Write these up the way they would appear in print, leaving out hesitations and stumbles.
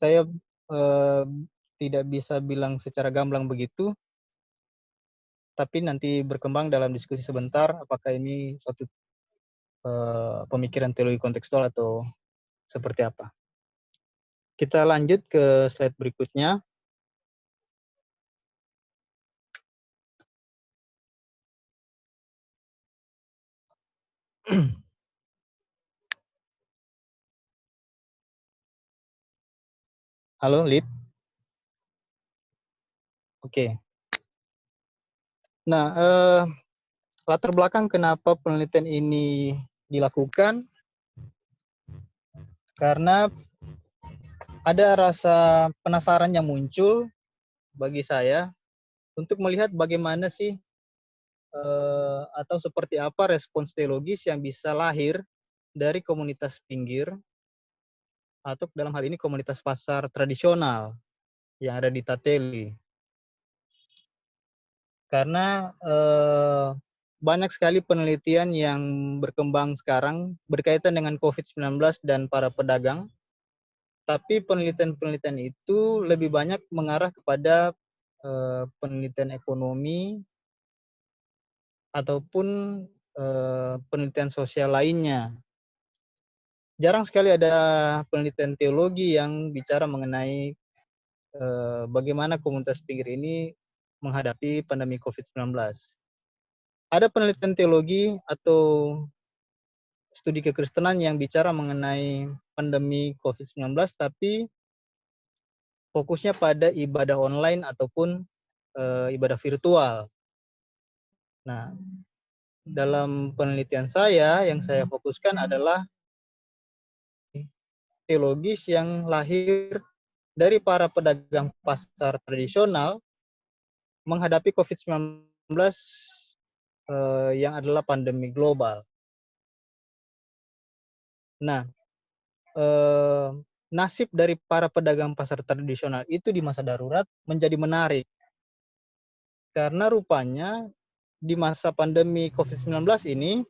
saya eh, tidak bisa bilang secara gamblang begitu, tapi nanti berkembang dalam diskusi sebentar apakah ini suatu pemikiran teologi kontekstual atau seperti apa. Kita lanjut ke slide berikutnya. Halo, Lid. Oke. Nah, latar belakang kenapa penelitian ini dilakukan karena ada rasa penasaran yang muncul bagi saya untuk melihat bagaimana sih atau seperti apa respons teologis yang bisa lahir dari komunitas pinggir atau dalam hal ini komunitas pasar tradisional yang ada di Tateli. Karena banyak sekali penelitian yang berkembang sekarang berkaitan dengan COVID-19 dan para pedagang, tapi penelitian-penelitian itu lebih banyak mengarah kepada penelitian ekonomi ataupun penelitian sosial lainnya. Jarang sekali ada penelitian teologi yang bicara mengenai bagaimana komunitas pinggir ini menghadapi pandemi COVID-19. Ada penelitian teologi atau studi kekristenan yang bicara mengenai pandemi COVID-19, tapi fokusnya pada ibadah online ataupun ibadah virtual. Nah, dalam penelitian saya, yang saya fokuskan adalah teologis yang lahir dari para pedagang pasar tradisional menghadapi COVID-19 yang adalah pandemi global. Nah, nasib dari para pedagang pasar tradisional itu di masa darurat menjadi menarik. Karena rupanya di masa pandemi COVID-19 ini,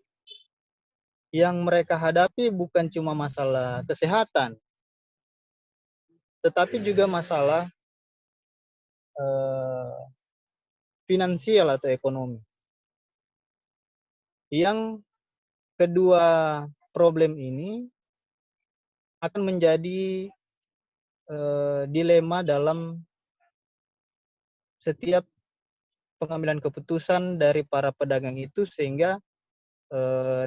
yang mereka hadapi bukan cuma masalah kesehatan, tetapi juga masalah finansial atau ekonomi. Yang kedua problem ini akan menjadi dilema dalam setiap pengambilan keputusan dari para pedagang itu, sehingga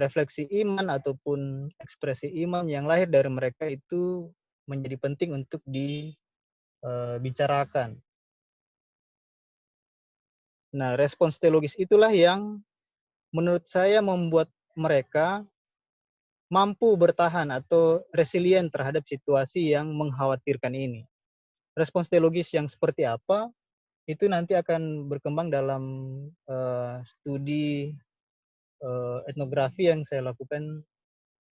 refleksi iman ataupun ekspresi iman yang lahir dari mereka itu menjadi penting untuk dibicarakan. Nah, respons teologis itulah yang menurut saya membuat mereka mampu bertahan atau resilient terhadap situasi yang mengkhawatirkan ini. Respons teologis yang seperti apa, itu nanti akan berkembang dalam studi etnografi yang saya lakukan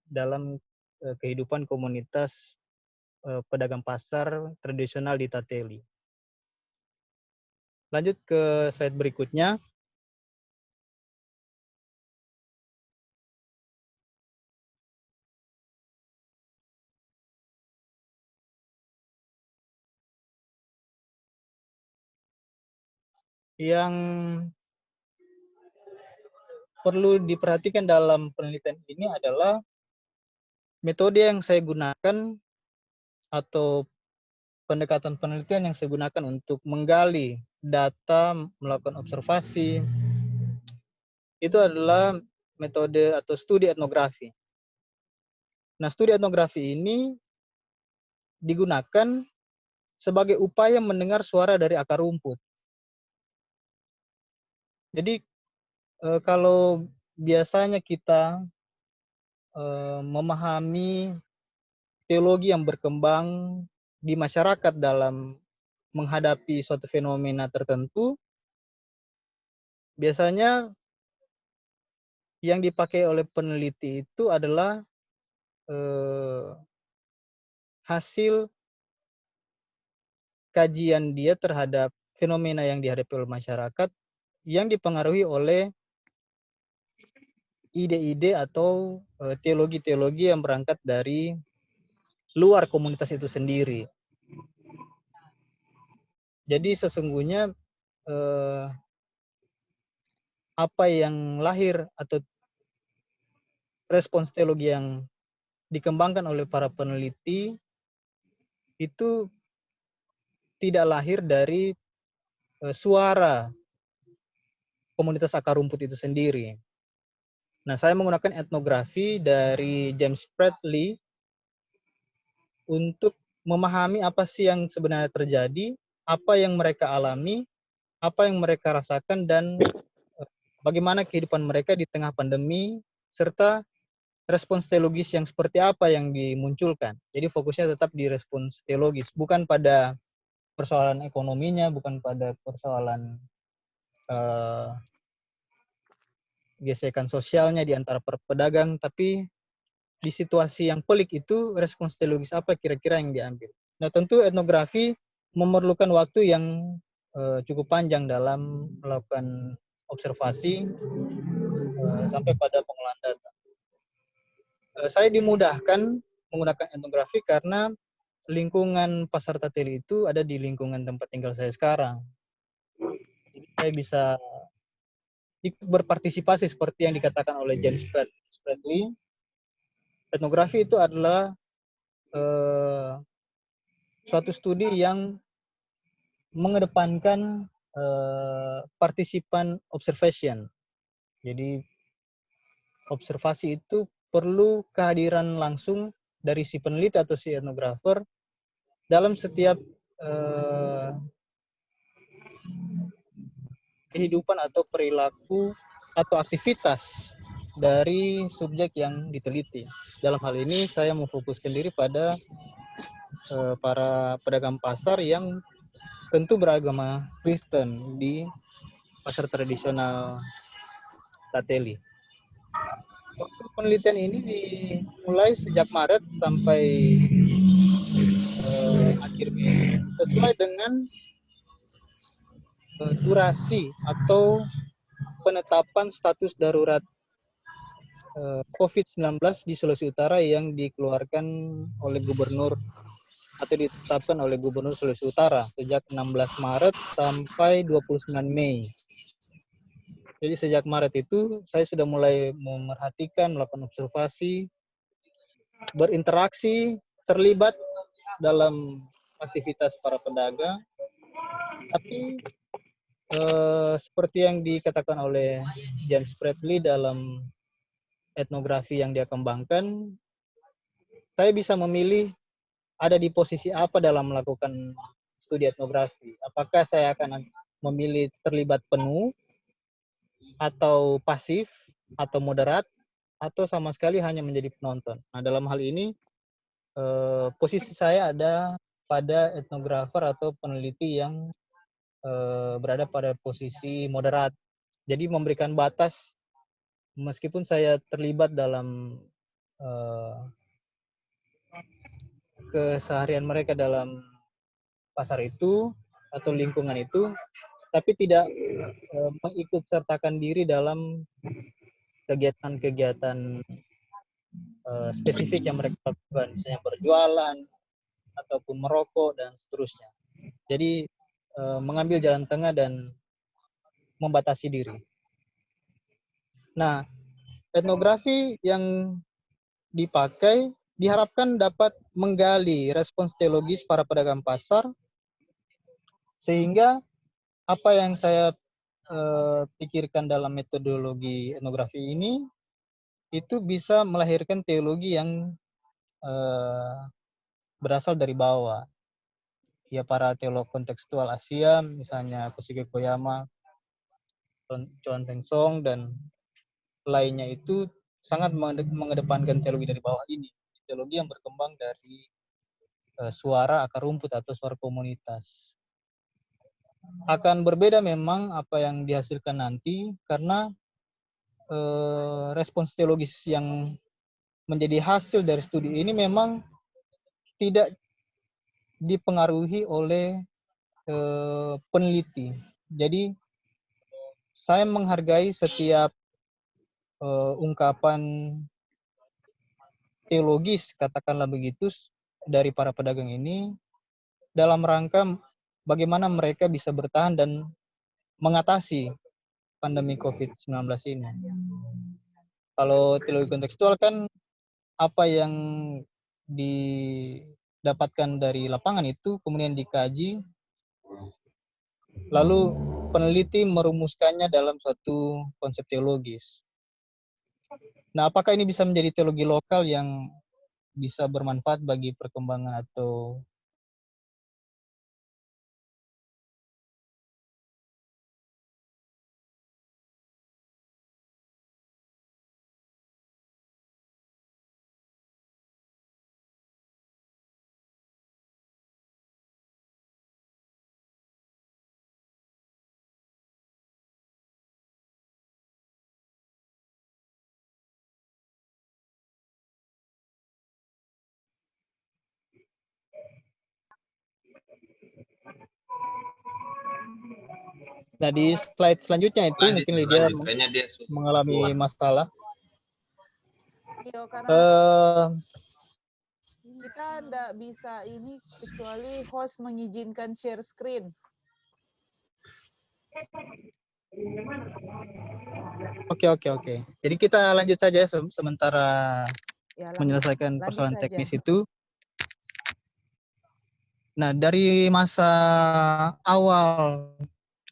dalam kehidupan komunitas pedagang pasar tradisional di Tateli. Lanjut ke slide berikutnya. Yang perlu diperhatikan dalam penelitian ini adalah metode yang saya gunakan atau pendekatan penelitian yang saya gunakan untuk menggali data, melakukan observasi, itu adalah metode atau studi etnografi. Nah, studi etnografi ini digunakan sebagai upaya mendengar suara dari akar rumput. Jadi kalau biasanya kita memahami teologi yang berkembang di masyarakat dalam menghadapi suatu fenomena tertentu, biasanya yang dipakai oleh peneliti itu adalah hasil kajian dia terhadap fenomena yang dihadapi oleh masyarakat yang dipengaruhi oleh ide-ide atau teologi-teologi yang berangkat dari luar komunitas itu sendiri. Jadi sesungguhnya apa yang lahir atau respons teologi yang dikembangkan oleh para peneliti itu tidak lahir dari suara komunitas akar rumput itu sendiri. Nah, saya menggunakan etnografi dari James Bradley untuk memahami apa sih yang sebenarnya terjadi, apa yang mereka alami, apa yang mereka rasakan, dan bagaimana kehidupan mereka di tengah pandemi, serta respons teologis yang seperti apa yang dimunculkan. Jadi fokusnya tetap di respons teologis, bukan pada persoalan ekonominya, bukan pada persoalan gesekan sosialnya di antara pedagang, tapi di situasi yang pelik itu respons teologis apa kira-kira yang diambil. Nah, tentu etnografi memerlukan waktu yang cukup panjang dalam melakukan observasi sampai pada pengolahan data. Saya dimudahkan menggunakan etnografi karena lingkungan Pasar Tateli itu ada di lingkungan tempat tinggal saya sekarang. Jadi saya bisa ikut berpartisipasi seperti yang dikatakan oleh James Bradley. Etnografi itu adalah suatu studi yang mengedepankan partisipan observation. Jadi observasi itu perlu kehadiran langsung dari si peneliti atau si etnografer dalam setiap kehidupan atau perilaku atau aktivitas dari subjek yang diteliti. Dalam hal ini saya memfokuskan diri pada para pedagang pasar yang tentu beragama Kristen di pasar tradisional Tateli. Waktu penelitian ini dimulai sejak Maret sampai akhir Mei sesuai dengan durasi atau penetapan status darurat COVID-19 di Sulawesi Utara yang dikeluarkan oleh gubernur atau ditetapkan oleh Gubernur Sulawesi Utara sejak 16 Maret sampai 29 Mei. Jadi sejak Maret itu saya sudah mulai memerhatikan, melakukan observasi, berinteraksi, terlibat dalam aktivitas para pedagang. Tapi seperti yang dikatakan oleh James Bradley dalam etnografi yang dia kembangkan, saya bisa memilih ada di posisi apa dalam melakukan studi etnografi. Apakah saya akan memilih terlibat penuh, atau pasif, atau moderat, atau sama sekali hanya menjadi penonton. Nah, dalam hal ini, posisi saya ada pada etnografer atau peneliti yang berada pada posisi moderat. Jadi memberikan batas, meskipun saya terlibat dalam keseharian mereka dalam pasar itu atau lingkungan itu, tapi tidak mengikut sertakan diri dalam kegiatan-kegiatan spesifik yang mereka lakukan, misalnya berjualan ataupun merokok dan seterusnya. Jadi mengambil jalan tengah dan membatasi diri. Nah, etnografi yang dipakai diharapkan dapat menggali respons teologis para pedagang pasar, sehingga apa yang saya pikirkan dalam metodologi etnografi ini itu bisa melahirkan teologi yang berasal dari bawah. Ya, para teolog kontekstual Asia, misalnya Kosuke Koyama, Chon Seng Song, dan lainnya itu sangat mengedepankan teologi dari bawah ini. Teologi yang berkembang dari suara akar rumput atau suara komunitas. Akan berbeda memang apa yang dihasilkan nanti, karena respons teologis yang menjadi hasil dari studi ini memang tidak dipengaruhi oleh peneliti. Jadi saya menghargai setiap ungkapan teologis, katakanlah begitu, dari para pedagang ini dalam rangka bagaimana mereka bisa bertahan dan mengatasi pandemi COVID-19 ini. Kalau teologi kontekstual kan apa yang didapatkan dari lapangan itu kemudian dikaji, lalu peneliti merumuskannya dalam suatu konsep teologis. Nah, apakah ini bisa menjadi teologi lokal yang bisa bermanfaat bagi perkembangan atau nah di slide selanjutnya itu mungkin Lydia Kayaknya dia mengalami masalah. Iya, karena Eh, kita nggak bisa ini kecuali host mengizinkan share screen. Oke. Jadi kita lanjut saja sementara Ya, menyelesaikan lanjut persoalan saja. teknis itu. Nah, dari masa awal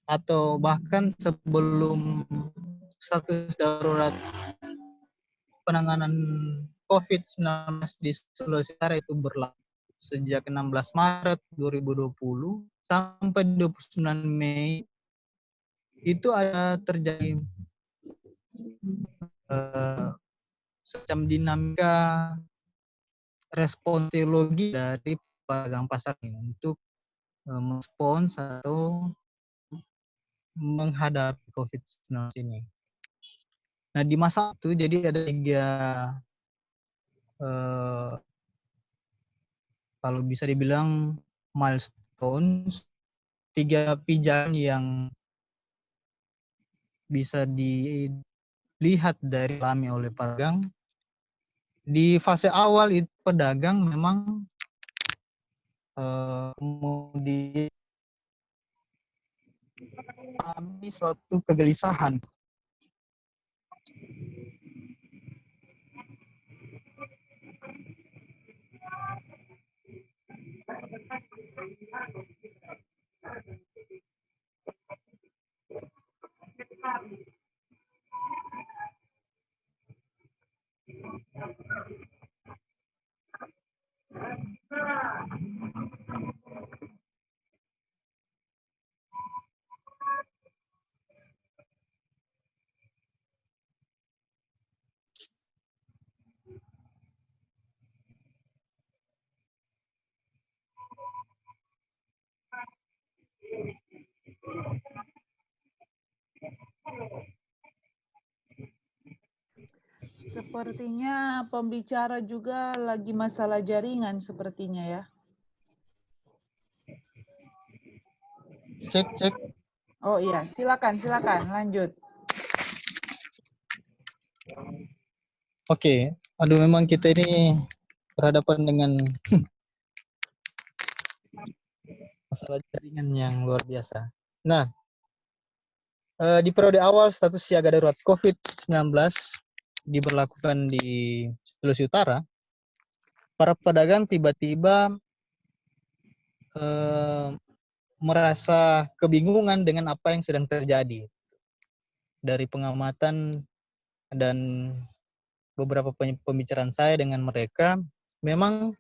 atau bahkan sebelum status darurat penanganan COVID-19 di Sulawesi Utara itu berlaku sejak 16 Maret 2020 sampai 29 Mei itu ada terjadi semacam dinamika respon teologi dari pedagang pasar ini untuk merespons atau menghadapi COVID-19 ini. Nah, di masa itu jadi ada tiga kalau bisa dibilang milestones, tiga pijakan yang bisa dilihat dari alami oleh pedagang. Di fase awal itu pedagang memang kemudian mengalami suatu kegelisahan. Sepertinya pembicara juga lagi masalah jaringan sepertinya ya. Cek. Oh iya, silakan lanjut. Oke. Aduh, memang kita ini berhadapan dengan masalah jaringan yang luar biasa. Nah, di periode awal status siaga darurat COVID-19 diberlakukan di Sulawesi Utara, para pedagang tiba-tiba merasa kebingungan dengan apa yang sedang terjadi. Dari pengamatan dan beberapa pembicaraan saya dengan mereka, memang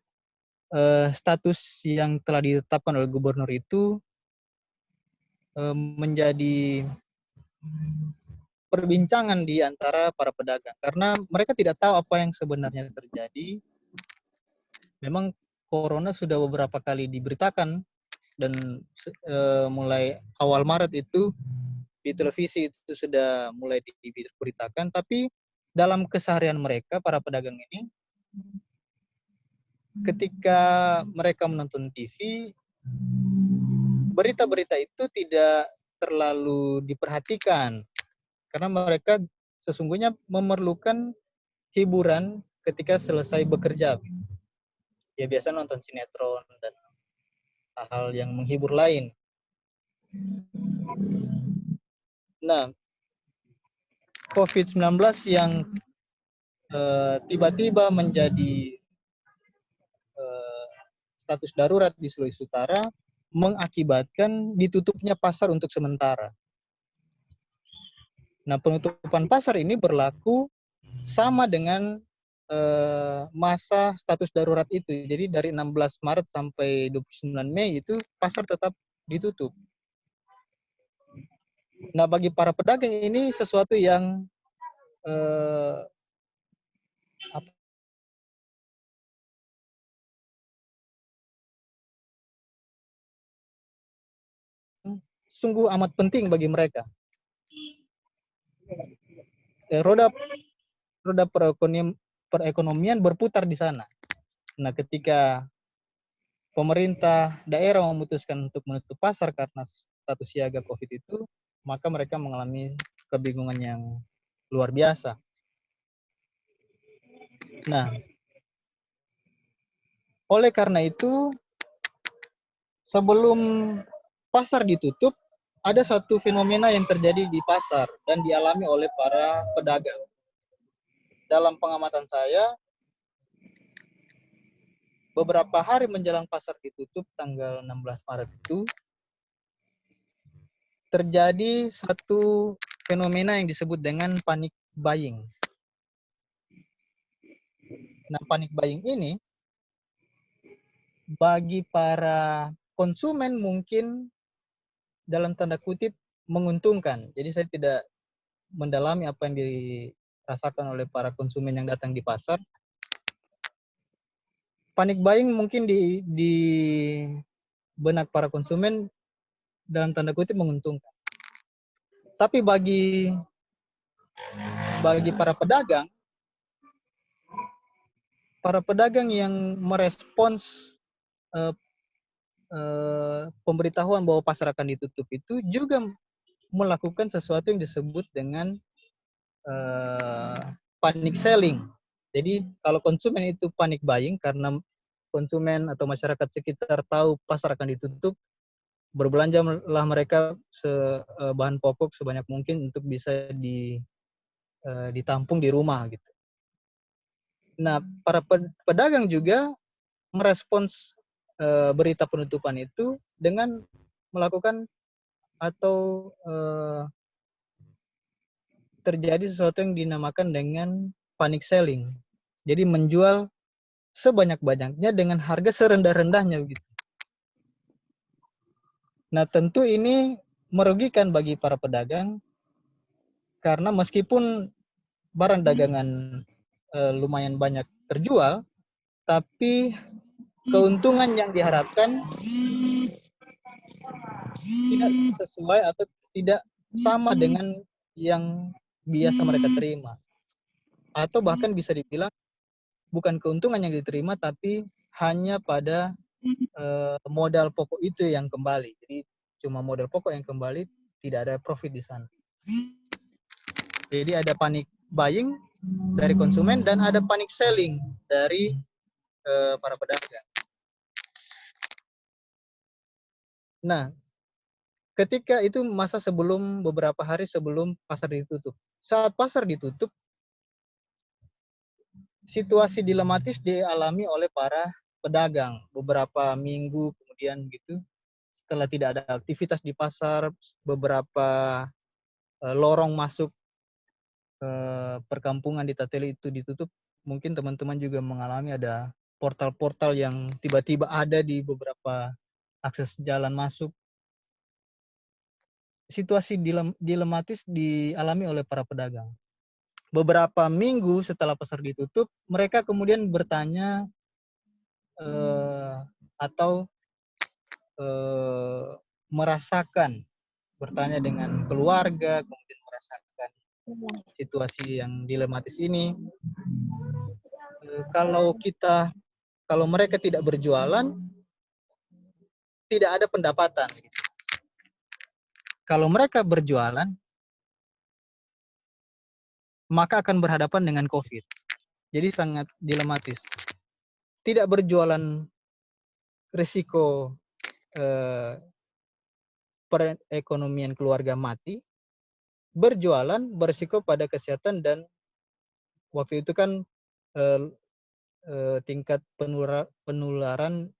status yang telah ditetapkan oleh gubernur itu menjadi perbincangan di antara para pedagang karena mereka tidak tahu apa yang sebenarnya terjadi. Memang corona sudah beberapa kali diberitakan dan mulai awal Maret itu di televisi itu sudah mulai diberitakan, tapi dalam keseharian mereka para pedagang ini ketika mereka menonton TV, berita-berita itu tidak terlalu diperhatikan karena mereka sesungguhnya memerlukan hiburan ketika selesai bekerja. Ya biasa nonton sinetron dan hal-hal yang menghibur lain. Nah, COVID-19 yang tiba-tiba menjadi status darurat di Sulawesi Utara mengakibatkan ditutupnya pasar untuk sementara. Nah, penutupan pasar ini berlaku sama dengan masa status darurat itu. Jadi dari 16 Maret sampai 29 Mei itu pasar tetap ditutup. Nah, bagi para pedagang ini sesuatu yang sungguh amat penting bagi mereka. Roda perekonomian berputar di sana. Nah, ketika pemerintah daerah memutuskan untuk menutup pasar karena status siaga COVID itu, maka mereka mengalami kebingungan yang luar biasa. Nah, oleh karena itu, sebelum pasar ditutup, ada satu fenomena yang terjadi di pasar dan dialami oleh para pedagang. Dalam pengamatan saya, beberapa hari menjelang pasar ditutup tanggal 16 Maret itu, terjadi satu fenomena yang disebut dengan panic buying. Nah, panic buying ini bagi para konsumen mungkin dalam tanda kutip menguntungkan. Jadi saya tidak mendalami apa yang dirasakan oleh para konsumen yang datang di pasar. Panic buying mungkin di benak para konsumen dalam tanda kutip menguntungkan. Tapi bagi para pedagang yang merespons pemberitahuan bahwa pasar akan ditutup itu juga melakukan sesuatu yang disebut dengan panic selling. Jadi kalau konsumen itu panic buying karena konsumen atau masyarakat sekitar tahu pasar akan ditutup, berbelanjalah mereka bahan pokok sebanyak mungkin untuk bisa ditampung di rumah gitu. Nah, para pedagang juga merespons berita penutupan itu dengan melakukan atau terjadi sesuatu yang dinamakan dengan panic selling. Jadi menjual sebanyak-banyaknya dengan harga serendah-rendahnya begitu. Nah, tentu ini merugikan bagi para pedagang karena meskipun barang dagangan lumayan banyak terjual, tapi keuntungan yang diharapkan tidak sesuai atau tidak sama dengan yang biasa mereka terima. Atau bahkan bisa dibilang bukan keuntungan yang diterima, tapi hanya pada modal pokok itu yang kembali. Jadi cuma modal pokok yang kembali, tidak ada profit di sana. Jadi ada panic buying dari konsumen dan ada panic selling dari para pedagang. Nah, ketika itu masa sebelum beberapa hari sebelum pasar ditutup. Saat pasar ditutup, situasi dilematis dialami oleh para pedagang beberapa minggu kemudian gitu. Setelah tidak ada aktivitas di pasar, beberapa lorong masuk perkampungan di Tateli itu ditutup. Mungkin teman-teman juga mengalami ada portal-portal yang tiba-tiba ada di beberapa akses jalan masuk. Situasi dilematis dialami oleh para pedagang. Beberapa minggu setelah pasar ditutup, mereka kemudian bertanya atau merasakan, bertanya dengan keluarga, kemudian merasakan situasi yang dilematis ini. Kalau mereka tidak berjualan, tidak ada pendapatan. Kalau mereka berjualan, maka akan berhadapan dengan COVID. Jadi sangat dilematis. tidak berjualan risiko perekonomian keluarga mati, berjualan berisiko pada kesehatan, dan waktu itu kan tingkat penularan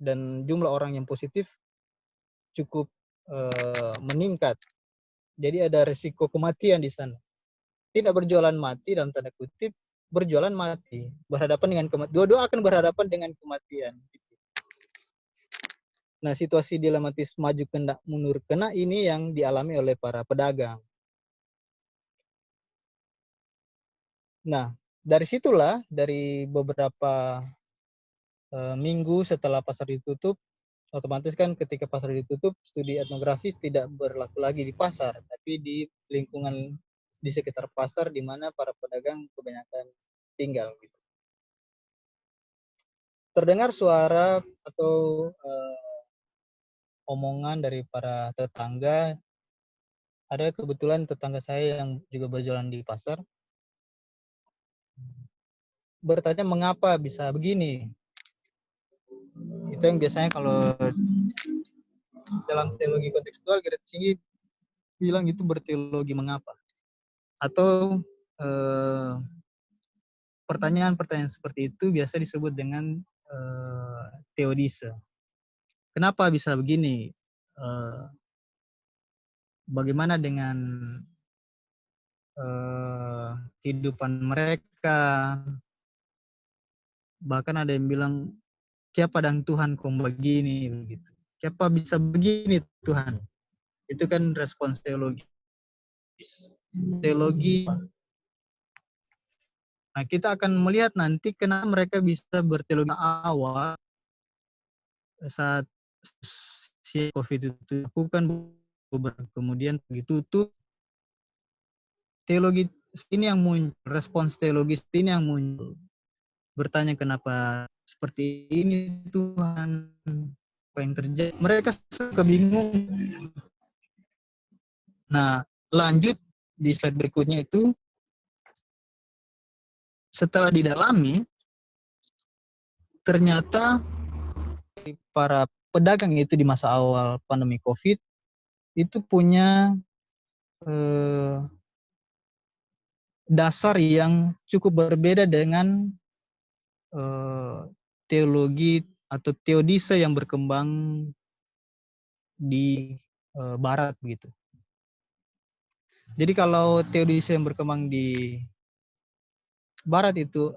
dan jumlah orang yang positif cukup meningkat. Jadi ada risiko kematian di sana. Tidak berjualan mati dalam tanda kutip, berjualan mati, berhadapan dengan kematian. Dua-dua akan berhadapan dengan kematian. Nah, situasi dilematis maju kena mundur kena ini yang dialami oleh para pedagang. Nah, dari situlah, dari beberapa minggu setelah pasar ditutup, otomatis kan ketika pasar ditutup, studi etnografis tidak berlaku lagi di pasar, tapi di lingkungan di sekitar pasar di mana para pedagang kebanyakan tinggal. Gitu. Terdengar suara atau omongan dari para tetangga. Ada kebetulan tetangga saya yang juga berjualan di pasar, bertanya mengapa bisa begini. Itu yang biasanya kalau dalam teologi kontekstual Gereja Tinggi bilang itu berteologi mengapa. Atau pertanyaan-pertanyaan seperti itu biasa disebut dengan teodise. Kenapa bisa begini? Bagaimana dengan kehidupan mereka? Bahkan ada yang bilang, siapa dan Tuhan kok begini? Begitu. Siapa bisa begini Tuhan? Itu kan respons teologi. Teologi. Nah, kita akan melihat nanti kenapa mereka bisa berteologi awal saat si COVID itu dilakukan, kemudian ditutup. Teologi ini yang muncul, respons teologis ini yang muncul. Bertanya kenapa seperti ini Tuhan, apa yang terjadi? Mereka kebingungan. Nah, lanjut di slide berikutnya itu, setelah didalami, ternyata para pedagang itu di masa awal pandemi COVID itu punya dasar yang cukup berbeda dengan teologi atau teodise yang berkembang di Barat begitu. Jadi kalau teodise yang berkembang di Barat itu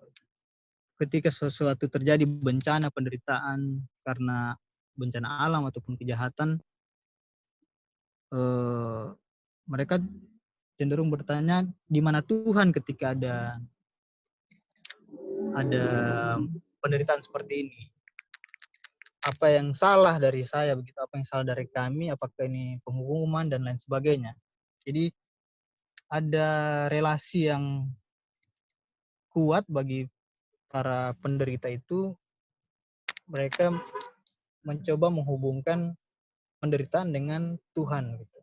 ketika sesuatu terjadi bencana, penderitaan karena bencana alam ataupun kejahatan, mereka cenderung bertanya di mana Tuhan ketika ada penderitaan seperti ini. Apa yang salah dari saya begitu, apa yang salah dari kami, apakah ini penghukuman dan lain sebagainya. Jadi ada relasi yang kuat bagi para penderita itu, mereka mencoba menghubungkan penderitaan dengan Tuhan gitu.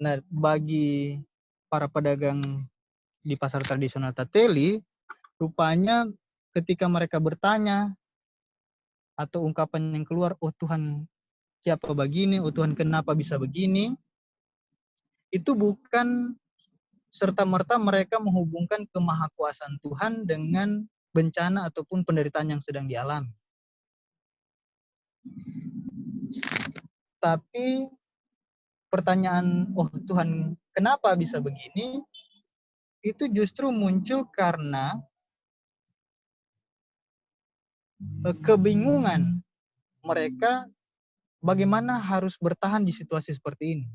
Nah, bagi para pedagang di pasar tradisional Tateli, rupanya ketika mereka bertanya atau ungkapan yang keluar, oh Tuhan siapa begini, oh Tuhan kenapa bisa begini, itu bukan serta-merta mereka menghubungkan kemahakuasaan Tuhan dengan bencana ataupun penderitaan yang sedang dialami. Tapi pertanyaan, oh Tuhan kenapa bisa begini, itu justru muncul karena kebingungan mereka bagaimana harus bertahan di situasi seperti ini.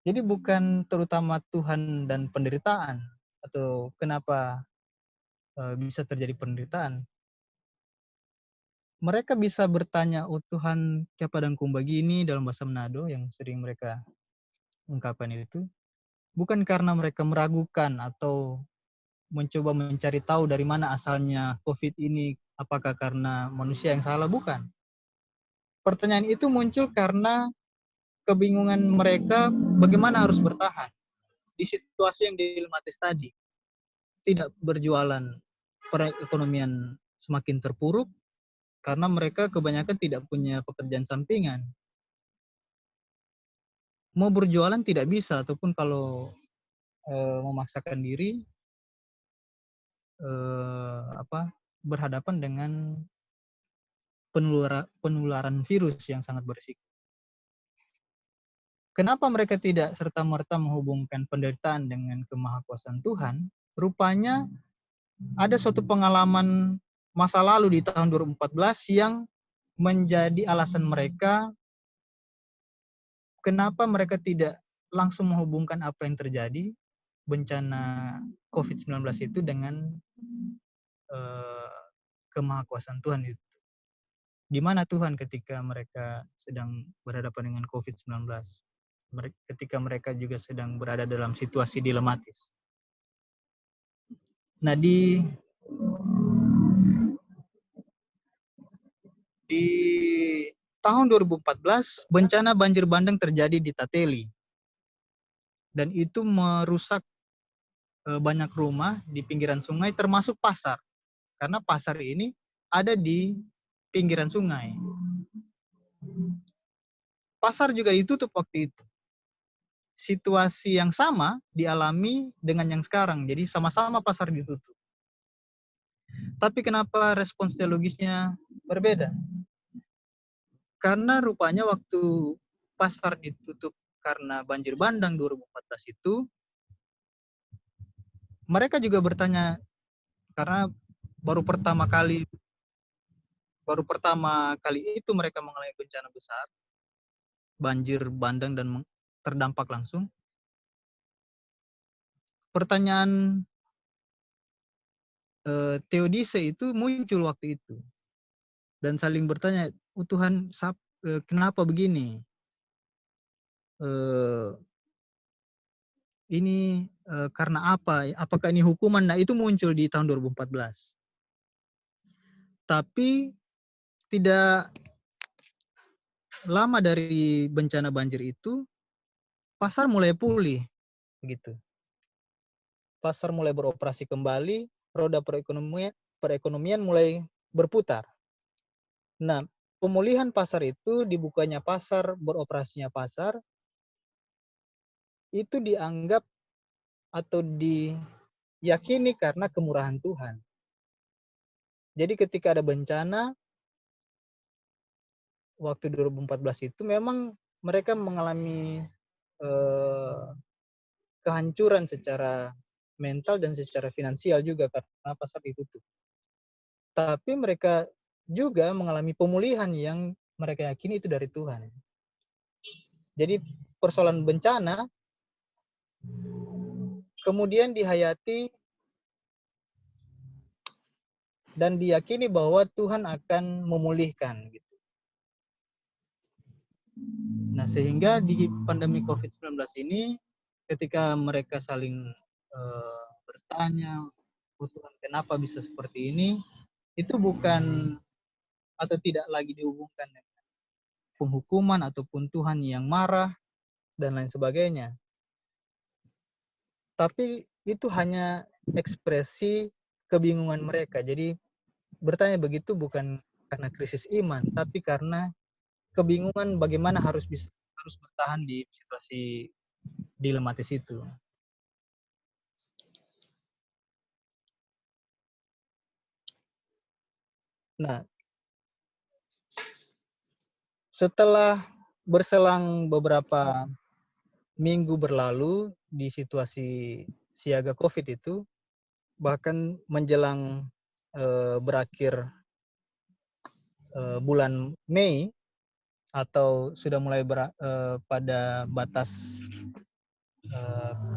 Jadi bukan terutama Tuhan dan penderitaan atau kenapa bisa terjadi penderitaan. Mereka bisa bertanya, oh Tuhan siapa dan kumbagini dalam bahasa Manado yang sering mereka ungkapkan itu. Bukan karena mereka meragukan atau mencoba mencari tahu dari mana asalnya COVID ini, apakah karena manusia yang salah, bukan. Pertanyaan itu muncul karena kebingungan mereka bagaimana harus bertahan di situasi yang dilematis tadi. Tidak berjualan perekonomian semakin terpuruk karena mereka kebanyakan tidak punya pekerjaan sampingan. Mau berjualan tidak bisa, ataupun kalau memaksakan diri berhadapan dengan penularan virus yang sangat berisiko. Kenapa mereka tidak serta-merta menghubungkan penderitaan dengan kemahakuasaan Tuhan? Rupanya ada suatu pengalaman masa lalu di tahun 2014 yang menjadi alasan mereka kenapa mereka tidak langsung menghubungkan apa yang terjadi, bencana COVID-19 itu, dengan kemahakuasaan Tuhan itu. Di mana Tuhan ketika mereka sedang berhadapan dengan COVID-19? Ketika mereka juga sedang berada dalam situasi dilematis. Nah, di tahun 2014, bencana banjir bandang terjadi di Tateli. Dan itu merusak banyak rumah di pinggiran sungai, termasuk pasar. Karena pasar ini ada di pinggiran sungai. Pasar juga ditutup waktu itu. Situasi yang sama dialami dengan yang sekarang. Jadi sama-sama pasar ditutup. Tapi kenapa respons teologisnya berbeda? Karena rupanya waktu pasar ditutup karena banjir bandang 2014 itu, mereka juga bertanya, karena baru pertama kali itu mereka mengalami bencana besar, banjir bandang dan terdampak langsung. Pertanyaan Theodise itu muncul waktu itu. Dan saling bertanya, Tuhan, kenapa begini? Ini karena apa? Apakah ini hukuman? Nah, itu muncul di tahun 2014. Tapi tidak lama dari bencana banjir itu, pasar mulai pulih, begitu. Pasar mulai beroperasi kembali, roda perekonomian mulai berputar. Nah, pemulihan pasar itu, dibukanya pasar, beroperasinya pasar, itu dianggap atau diyakini karena kemurahan Tuhan. Jadi ketika ada bencana, waktu 2014 itu memang mereka mengalami kehancuran secara mental dan secara finansial juga karena pasar ditutup. Tapi mereka juga mengalami pemulihan yang mereka yakini itu dari Tuhan. Jadi persoalan bencana kemudian dihayati dan diyakini bahwa Tuhan akan memulihkan, gitu. Nah, sehingga di pandemi COVID-19 ini, ketika mereka saling bertanya, Tuhan, kenapa bisa seperti ini? Itu bukan atau tidak lagi dihubungkan dengan penghukuman ataupun Tuhan yang marah dan lain sebagainya. Tapi itu hanya ekspresi kebingungan mereka. Jadi bertanya begitu bukan karena krisis iman, tapi karena kebingungan bagaimana harus bertahan di situasi dilematis itu. Nah, setelah berselang beberapa minggu berlalu di situasi siaga COVID itu, bahkan menjelang berakhir bulan Mei, atau sudah mulai pada batas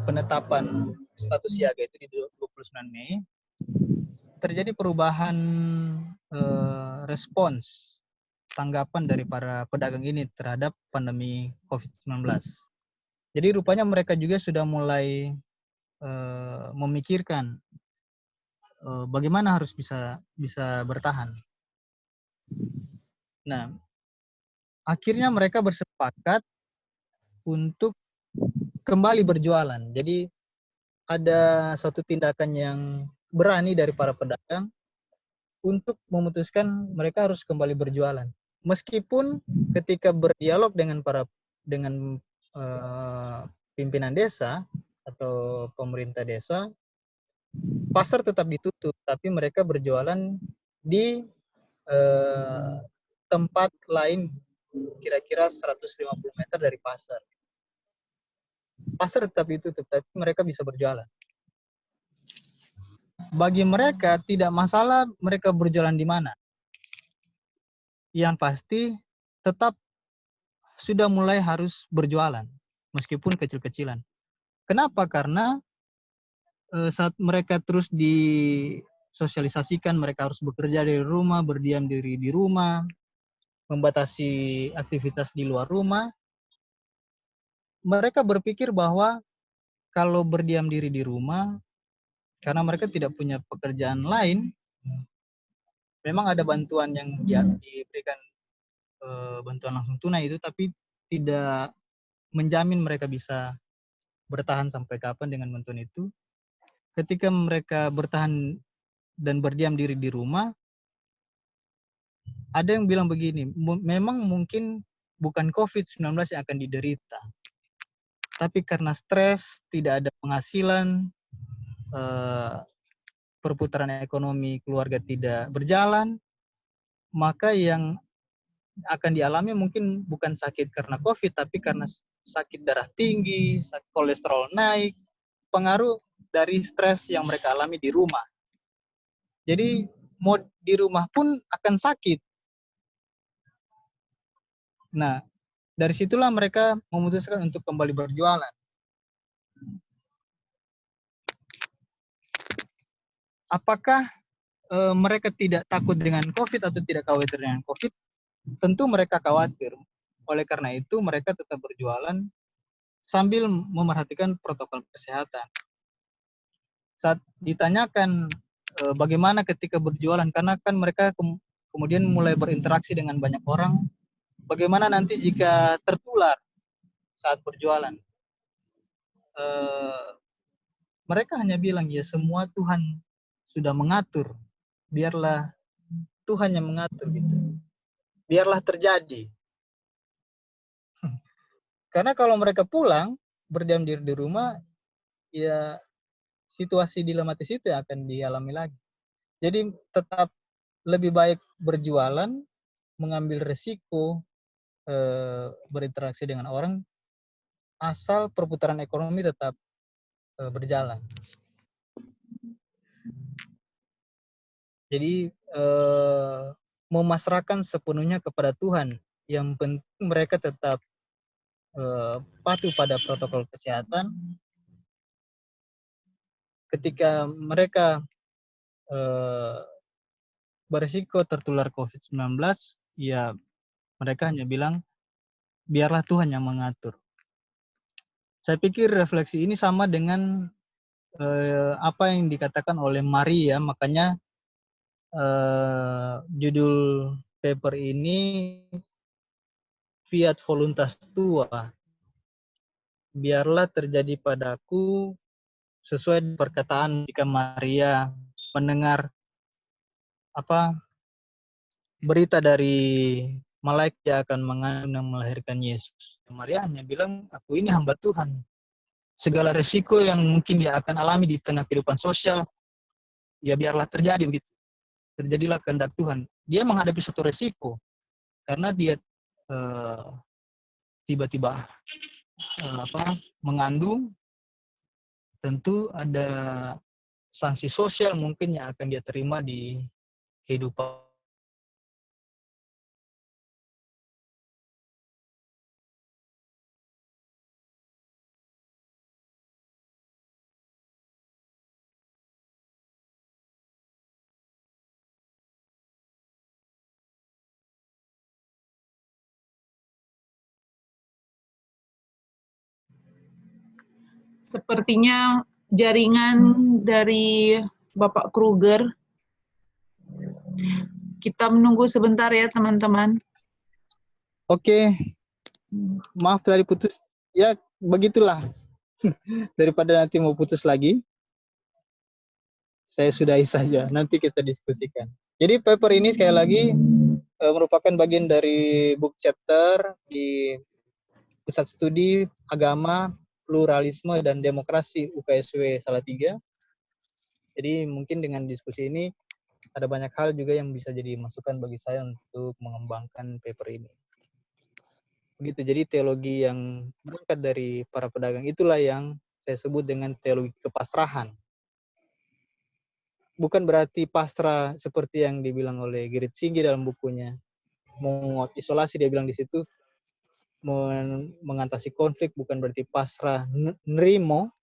penetapan status siaga itu di 29 Mei, terjadi perubahan respons tanggapan dari para pedagang ini terhadap pandemi COVID-19. Jadi rupanya mereka juga sudah mulai memikirkan bagaimana harus bisa bertahan. Nah, akhirnya mereka bersepakat untuk kembali berjualan. Jadi ada suatu tindakan yang berani dari para pedagang untuk memutuskan mereka harus kembali berjualan. Meskipun ketika berdialog dengan pimpinan desa atau pemerintah desa, pasar tetap ditutup, tapi mereka berjualan di tempat lain kira-kira 150 meter dari pasar. Pasar tetap ditutup, tapi mereka bisa berjualan. Bagi mereka tidak masalah mereka berjualan di mana. Yang pasti tetap sudah mulai harus berjualan, meskipun kecil-kecilan. Kenapa? Karena saat mereka terus disosialisasikan, mereka harus bekerja dari rumah, berdiam diri di rumah, membatasi aktivitas di luar rumah, mereka berpikir bahwa kalau berdiam diri di rumah, karena mereka tidak punya pekerjaan lain, memang ada bantuan yang diberikan, bantuan langsung tunai itu, tapi tidak menjamin mereka bisa bertahan sampai kapan dengan bantuan itu. Ketika mereka bertahan dan berdiam diri di rumah, ada yang bilang begini, memang mungkin bukan COVID-19 yang akan diderita, tapi karena stres, tidak ada penghasilan, perputaran ekonomi keluarga tidak berjalan, maka yang akan dialami mungkin bukan sakit karena COVID, tapi karena sakit darah tinggi, kolesterol naik, pengaruh dari stres yang mereka alami di rumah. Jadi mau di rumah pun akan sakit. Nah, dari situlah mereka memutuskan untuk kembali berjualan. Apakah mereka tidak takut dengan COVID atau tidak khawatir dengan COVID? Tentu mereka khawatir. Oleh karena itu, mereka tetap berjualan sambil memerhatikan protokol kesehatan. Saat ditanyakan bagaimana ketika berjualan, karena kan mereka kemudian mulai berinteraksi dengan banyak orang, bagaimana nanti jika tertular saat berjualan? Mereka hanya bilang, ya semua Tuhan sudah mengatur, biarlah Tuhan yang mengatur gitu. Biarlah terjadi. Karena kalau mereka pulang, berdiam diri di rumah, ya situasi dilematis itu yang akan dialami lagi. Jadi tetap lebih baik berjualan, mengambil resiko, berinteraksi dengan orang, asal perputaran ekonomi tetap berjalan. Jadi memasrahkan sepenuhnya kepada Tuhan. Yang penting mereka tetap patuh pada protokol kesehatan. Ketika mereka berisiko tertular COVID-19, ya mereka hanya bilang, biarlah Tuhan yang mengatur. Saya pikir refleksi ini sama dengan apa yang dikatakan oleh Maria, makanya judul paper ini Fiat Voluntas Tua. Biarlah terjadi padaku sesuai perkataan jika Maria mendengar berita dari malaikat dia akan mengandung dan melahirkan Yesus. Maria hanya bilang, aku ini hamba Tuhan. Segala resiko yang mungkin dia akan alami di tengah kehidupan sosial, ya biarlah terjadi begitu. Terjadilah kehendak Tuhan. Dia menghadapi satu resiko karena dia tiba-tiba mengandung, tentu ada sanksi sosial mungkin yang akan dia terima di kehidupan. Sepertinya jaringan dari Bapak Kruger. Kita menunggu sebentar ya teman-teman. Oke, maaf tadi putus. Ya begitulah. Daripada nanti mau putus lagi. saya sudahi saja. Nanti kita diskusikan. Jadi paper ini sekali lagi merupakan bagian dari book chapter di Pusat Studi Agama, Pluralisme, dan Demokrasi UKSW Salatiga. Jadi mungkin dengan diskusi ini ada banyak hal juga yang bisa jadi masukan bagi saya untuk mengembangkan paper ini. Begitu, jadi teologi yang berangkat dari para pedagang itulah yang saya sebut dengan teologi kepasrahan. Bukan berarti pasrah seperti yang dibilang oleh Gerit Sigi dalam bukunya. Menguat isolasi, dia bilang di situ, mengatasi konflik bukan berarti pasrah nerimo,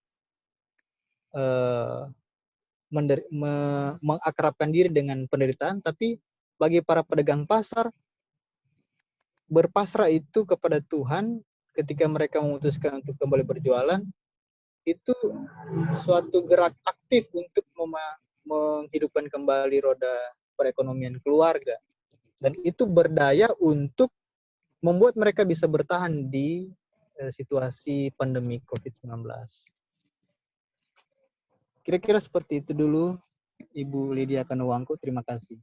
mengakrabkan diri dengan penderitaan, tapi bagi para pedagang pasar, berpasrah itu kepada Tuhan ketika mereka memutuskan untuk kembali berjualan, itu suatu gerak aktif untuk menghidupkan kembali roda perekonomian keluarga. Dan itu berdaya untuk membuat mereka bisa bertahan di situasi pandemi COVID-19. Kira-kira seperti itu dulu, Ibu Lydia Kanuwangku. Terima kasih.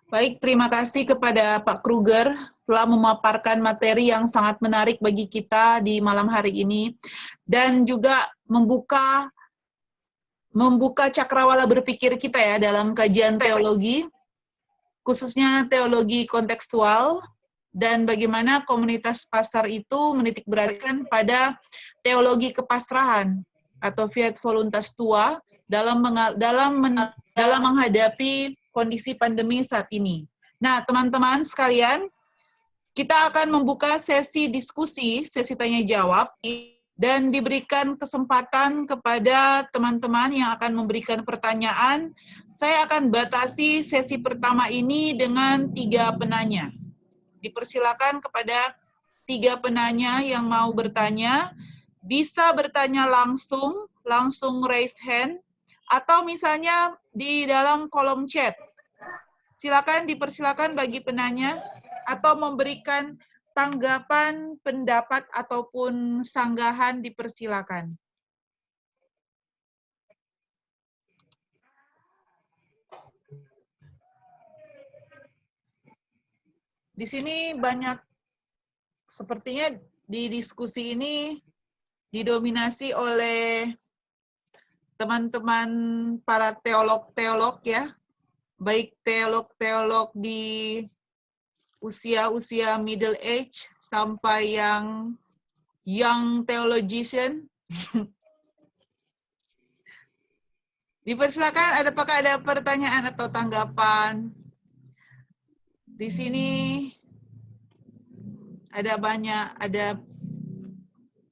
Baik, terima kasih kepada Pak Kruger telah memaparkan materi yang sangat menarik bagi kita di malam hari ini dan juga membuka cakrawala berpikir kita ya dalam kajian teologi, khususnya teologi kontekstual, dan bagaimana komunitas pasar itu menitik beratkan pada teologi kepasrahan atau fiat voluntas tua dalam menghadapi kondisi pandemi saat ini. Nah, teman-teman sekalian, kita akan membuka sesi diskusi, sesi tanya-jawab, dan diberikan kesempatan kepada teman-teman yang akan memberikan pertanyaan. Saya akan batasi sesi pertama ini dengan 3 penanya. Dipersilakan kepada 3 penanya yang mau bertanya, bisa bertanya langsung raise hand, atau misalnya di dalam kolom chat. Silakan, dipersilakan bagi penanya, atau memberikan tanggapan, pendapat, ataupun sanggahan dipersilakan. Di sini banyak, sepertinya di diskusi ini didominasi oleh teman-teman para teolog-teolog ya, baik teolog-teolog di usia-usia middle age sampai yang young theologian. Dipersilakan, apakah ada pertanyaan atau tanggapan? Di sini ada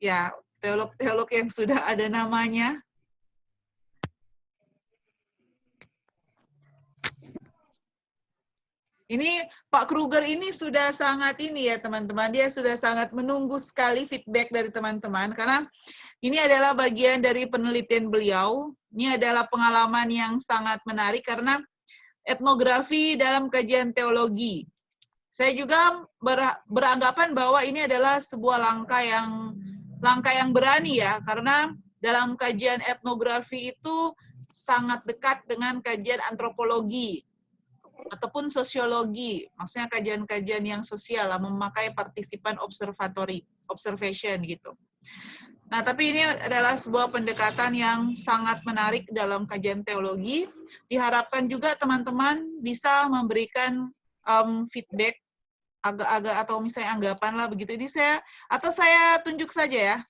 ya teolog-teolog yang sudah ada namanya. Ini Pak Kruger ini sudah sangat ini ya teman-teman, dia sudah sangat menunggu sekali feedback dari teman-teman karena ini adalah bagian dari penelitian beliau. Ini adalah pengalaman yang sangat menarik karena etnografi dalam kajian teologi. Saya juga beranggapan bahwa ini adalah sebuah langkah yang berani ya, karena dalam kajian etnografi itu sangat dekat dengan kajian antropologi ataupun sosiologi, maksudnya kajian-kajian yang sosial, memakai partisipan observation gitu. Nah, tapi ini adalah sebuah pendekatan yang sangat menarik dalam kajian teologi. Diharapkan juga teman-teman bisa memberikan feedback agak-agak atau misalnya anggapan lah begitu. Ini saya tunjuk saja ya.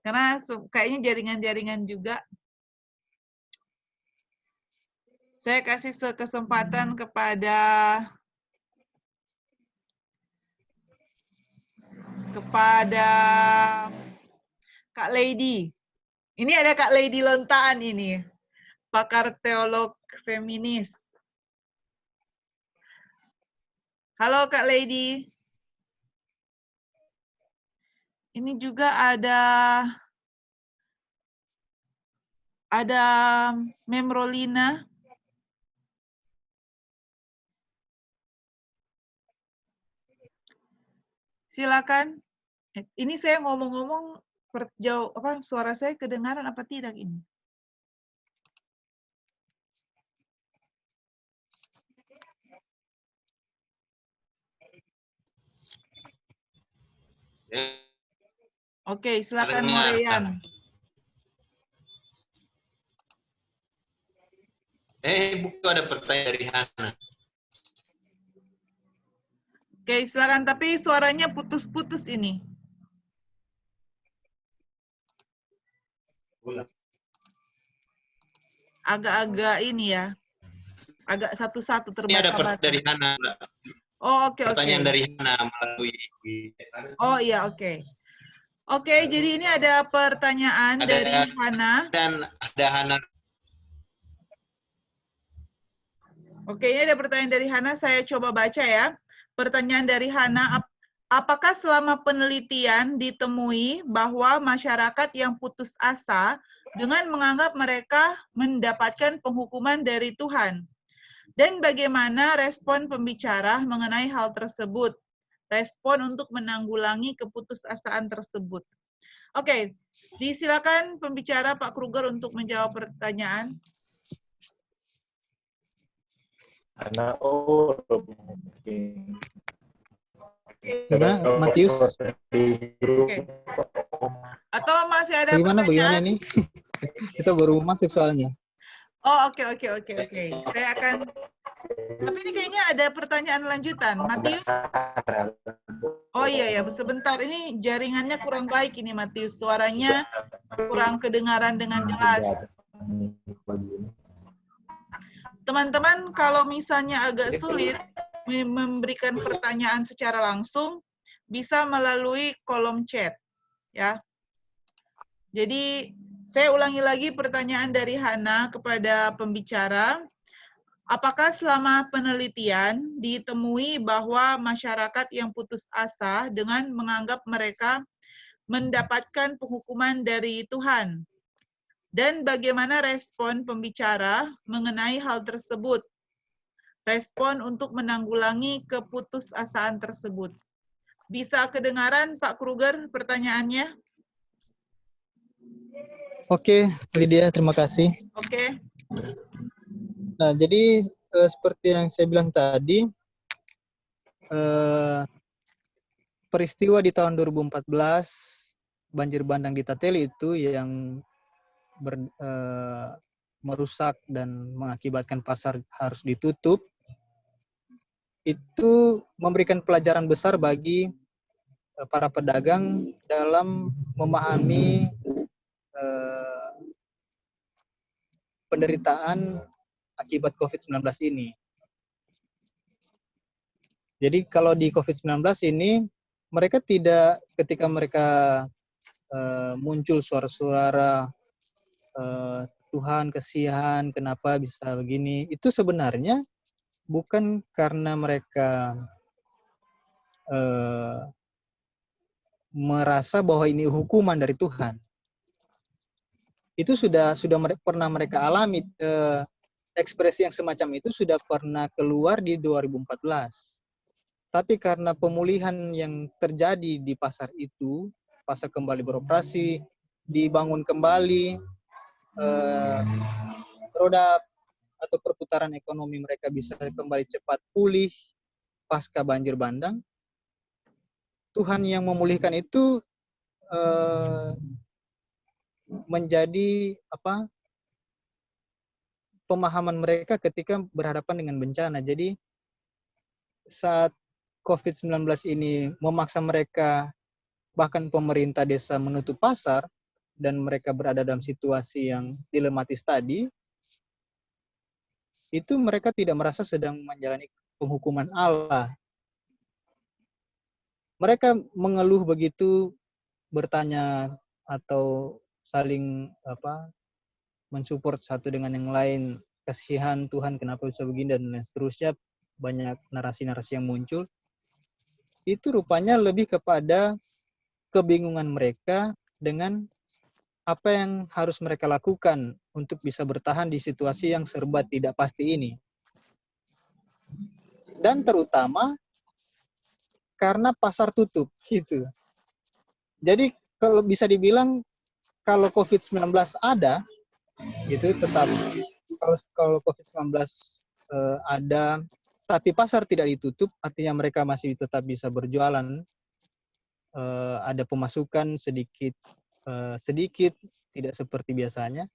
Karena kayaknya jaringan-jaringan juga. Saya kasih kesempatan kepada Kak Lady. Ini ada Kak Lady Lontaan ini, pakar teolog feminis. Halo Kak Lady. Ini juga ada Mem Rolina. Silakan. Ini saya ngomong-ngomong suara saya kedengaran apa tidak ini? Oke, silakan Moreyan. Bukan ada pertanyaan dari Hana. Oke, silakan, tapi suaranya putus-putus ini. Agak-agak ini ya. Agak satu-satu Ini ada terbata-bata. pertanyaan dari Hana. Oh, oke. Pertanyaan dari Hana melalui. Oh iya, oke. Oke, jadi ini ada pertanyaan dari Hana. Dan ada Hana. Oke, ini ada pertanyaan dari Hana, saya coba baca ya. Pertanyaan dari Hana, apakah selama penelitian ditemui bahwa masyarakat yang putus asa dengan menganggap mereka mendapatkan penghukuman dari Tuhan? Dan bagaimana respon pembicara mengenai hal tersebut? Respon untuk menanggulangi keputusasaan tersebut. Oke, disilakan pembicara Pak Kruger untuk menjawab pertanyaan. Karena Gimana, Matius? Oke. Atau masih ada Bagaimana pertanyaan? ini? Kita baru masuk soalnya. Oh, oke. Saya akan. Tapi ini kayaknya ada pertanyaan lanjutan, Matius. Oh iya ya, sebentar. Ini jaringannya kurang baik ini, Matius. Suaranya kurang kedengaran dengan jelas. Teman-teman, kalau misalnya agak sulit memberikan pertanyaan secara langsung, bisa melalui kolom chat, ya. Jadi, saya ulangi lagi pertanyaan dari Hana kepada pembicara. Apakah selama penelitian ditemui bahwa masyarakat yang putus asa dengan menganggap mereka mendapatkan penghukuman dari Tuhan? Dan bagaimana respon pembicara mengenai hal tersebut? Respon untuk menanggulangi keputusasaan tersebut. Bisa kedengaran Pak Kruger pertanyaannya? Oke, Lydia, terima kasih. Oke. Nah, jadi seperti yang saya bilang tadi, peristiwa di tahun 2014, banjir bandang di Tateli itu yang merusak dan mengakibatkan pasar harus ditutup, itu memberikan pelajaran besar bagi para pedagang dalam memahami penderitaan akibat COVID-19 ini. Jadi kalau di COVID-19 ini, mereka tidak, ketika mereka muncul suara-suara Tuhan kasihan, kenapa bisa begini, itu sebenarnya bukan karena mereka merasa bahwa ini hukuman dari Tuhan. Itu sudah pernah mereka alami, ekspresi yang semacam itu sudah pernah keluar di 2014. Tapi karena pemulihan yang terjadi di pasar itu, pasar kembali beroperasi, dibangun kembali, roda atau perputaran ekonomi mereka bisa kembali cepat pulih pasca banjir bandang, Tuhan yang memulihkan itu menjadi pemahaman mereka ketika berhadapan dengan bencana. Jadi saat COVID-19 ini memaksa mereka, bahkan pemerintah desa menutup pasar, dan mereka berada dalam situasi yang dilematis tadi, itu mereka tidak merasa sedang menjalani penghukuman Allah. Mereka mengeluh begitu, bertanya atau saling mensupport satu dengan yang lain, kasihan Tuhan kenapa bisa begini, dan seterusnya. Banyak narasi-narasi yang muncul. Itu rupanya lebih kepada kebingungan mereka dengan apa yang harus mereka lakukan untuk bisa bertahan di situasi yang serba tidak pasti ini. Dan terutama karena pasar tutup, gitu. Jadi kalau bisa dibilang kalau COVID-19 ada, itu tetap kalau COVID-19 ada, tapi pasar tidak ditutup, artinya mereka masih tetap bisa berjualan, ada pemasukan sedikit, tidak seperti biasanya.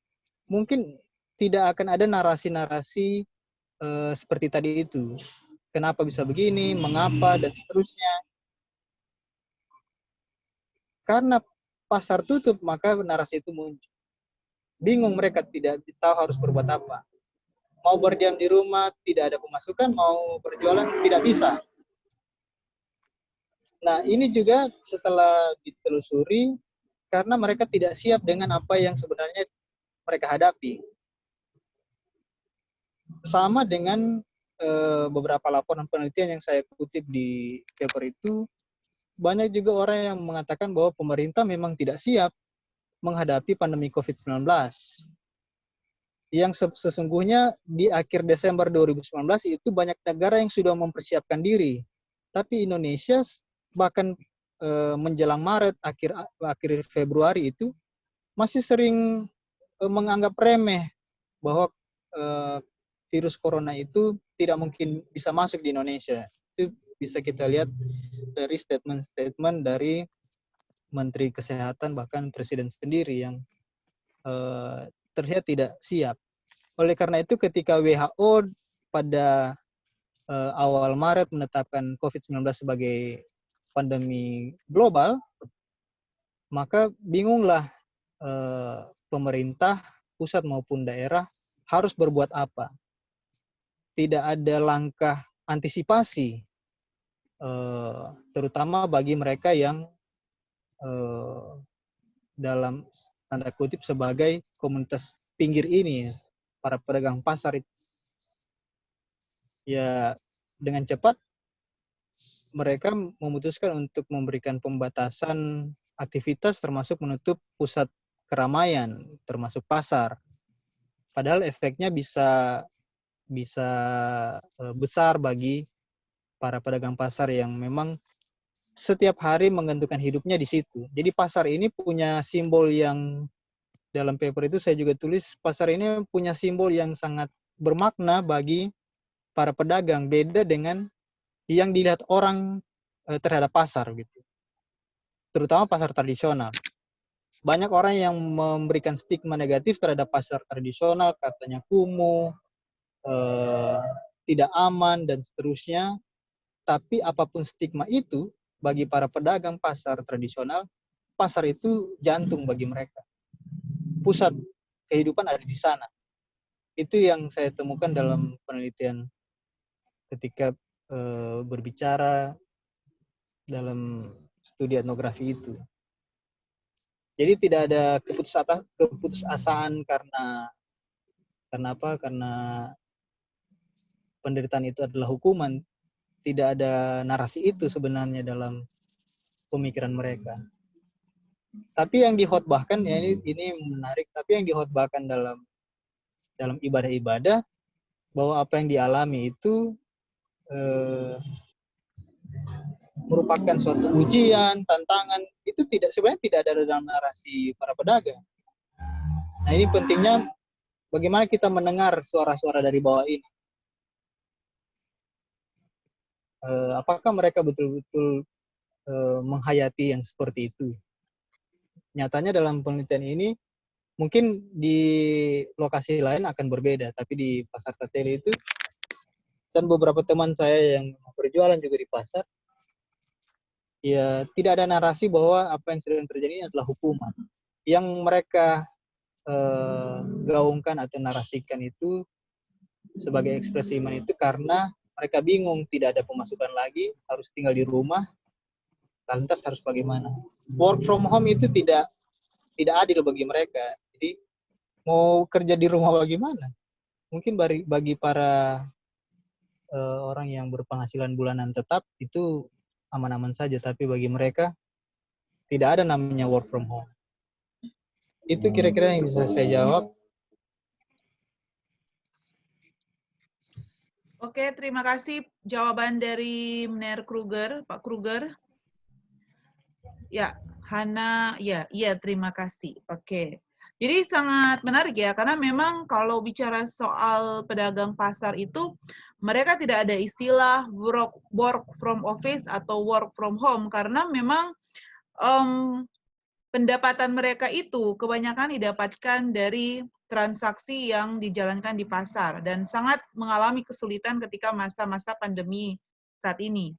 Mungkin tidak akan ada narasi-narasi seperti tadi itu. Kenapa bisa begini, mengapa, dan seterusnya. Karena pasar tutup, maka narasi itu muncul. Bingung mereka tidak tahu harus berbuat apa. Mau berdiam di rumah, tidak ada pemasukan, mau berjualan, tidak bisa. Nah, ini juga setelah ditelusuri, karena mereka tidak siap dengan apa yang sebenarnya mereka hadapi. Sama dengan beberapa laporan penelitian yang saya kutip di paper itu, banyak juga orang yang mengatakan bahwa pemerintah memang tidak siap menghadapi pandemi COVID-19. Yang sesungguhnya di akhir Desember 2019 itu banyak negara yang sudah mempersiapkan diri. Tapi Indonesia bahkan menjelang Maret, akhir Februari itu masih sering menganggap remeh bahwa virus corona itu tidak mungkin bisa masuk di Indonesia. Itu bisa kita lihat dari statement-statement dari Menteri Kesehatan, bahkan Presiden sendiri yang terlihat tidak siap. Oleh karena itu ketika WHO pada awal Maret menetapkan COVID-19 sebagai pandemi global, maka bingunglah pemerintah, pusat maupun daerah harus berbuat apa. Tidak ada langkah antisipasi, terutama bagi mereka yang dalam tanda kutip sebagai komunitas pinggir ini, para pedagang pasar itu. Ya, dengan cepat mereka memutuskan untuk memberikan pembatasan aktivitas termasuk menutup pusat keramaian, termasuk pasar. Padahal efeknya bisa besar bagi para pedagang pasar yang memang setiap hari menggantungkan hidupnya di situ. Jadi pasar ini punya simbol yang dalam paper itu saya juga tulis, pasar ini punya simbol yang sangat bermakna bagi para pedagang, beda dengan yang dilihat orang terhadap pasar gitu. Terutama pasar tradisional. Banyak orang yang memberikan stigma negatif terhadap pasar tradisional, katanya kumuh, tidak aman, dan seterusnya. Tapi apapun stigma itu, bagi para pedagang pasar tradisional, pasar itu jantung bagi mereka. Pusat kehidupan ada di sana. Itu yang saya temukan dalam penelitian ketika berbicara dalam studi etnografi itu. Jadi tidak ada keputusasaan karena apa? Karena penderitaan itu adalah hukuman. Tidak ada narasi itu sebenarnya dalam pemikiran mereka. Tapi yang dihotbahkan, ya ini menarik, tapi yang dihotbahkan dalam ibadah-ibadah, bahwa apa yang dialami itu merupakan suatu ujian, tantangan, itu sebenarnya tidak ada dalam narasi para pedagang. Nah, ini pentingnya bagaimana kita mendengar suara-suara dari bawah ini. Apakah mereka betul-betul menghayati yang seperti itu? Nyatanya dalam penelitian ini, mungkin di lokasi lain akan berbeda, tapi di pasar Kateli itu, dan beberapa teman saya yang berjualan juga di pasar, ya tidak ada narasi bahwa apa yang sedang terjadi ini adalah hukuman. Yang mereka gaungkan atau narasikan itu sebagai ekspresi iman itu karena mereka bingung, tidak ada pemasukan lagi, harus tinggal di rumah, lantas harus bagaimana? Work from home itu tidak adil bagi mereka. Jadi mau kerja di rumah bagaimana? Mungkin bagi para orang yang berpenghasilan bulanan tetap itu aman-aman saja, tapi bagi mereka tidak ada namanya work from home. Itu kira-kira yang bisa saya jawab. Oke, terima kasih jawaban dari Mr. Kruger, Pak Kruger. Ya, Hana, ya, iya terima kasih. Oke. Jadi sangat menarik ya, karena memang kalau bicara soal pedagang pasar itu, mereka tidak ada istilah work from office atau work from home, karena memang pendapatan mereka itu kebanyakan didapatkan dari transaksi yang dijalankan di pasar, dan sangat mengalami kesulitan ketika masa-masa pandemi saat ini.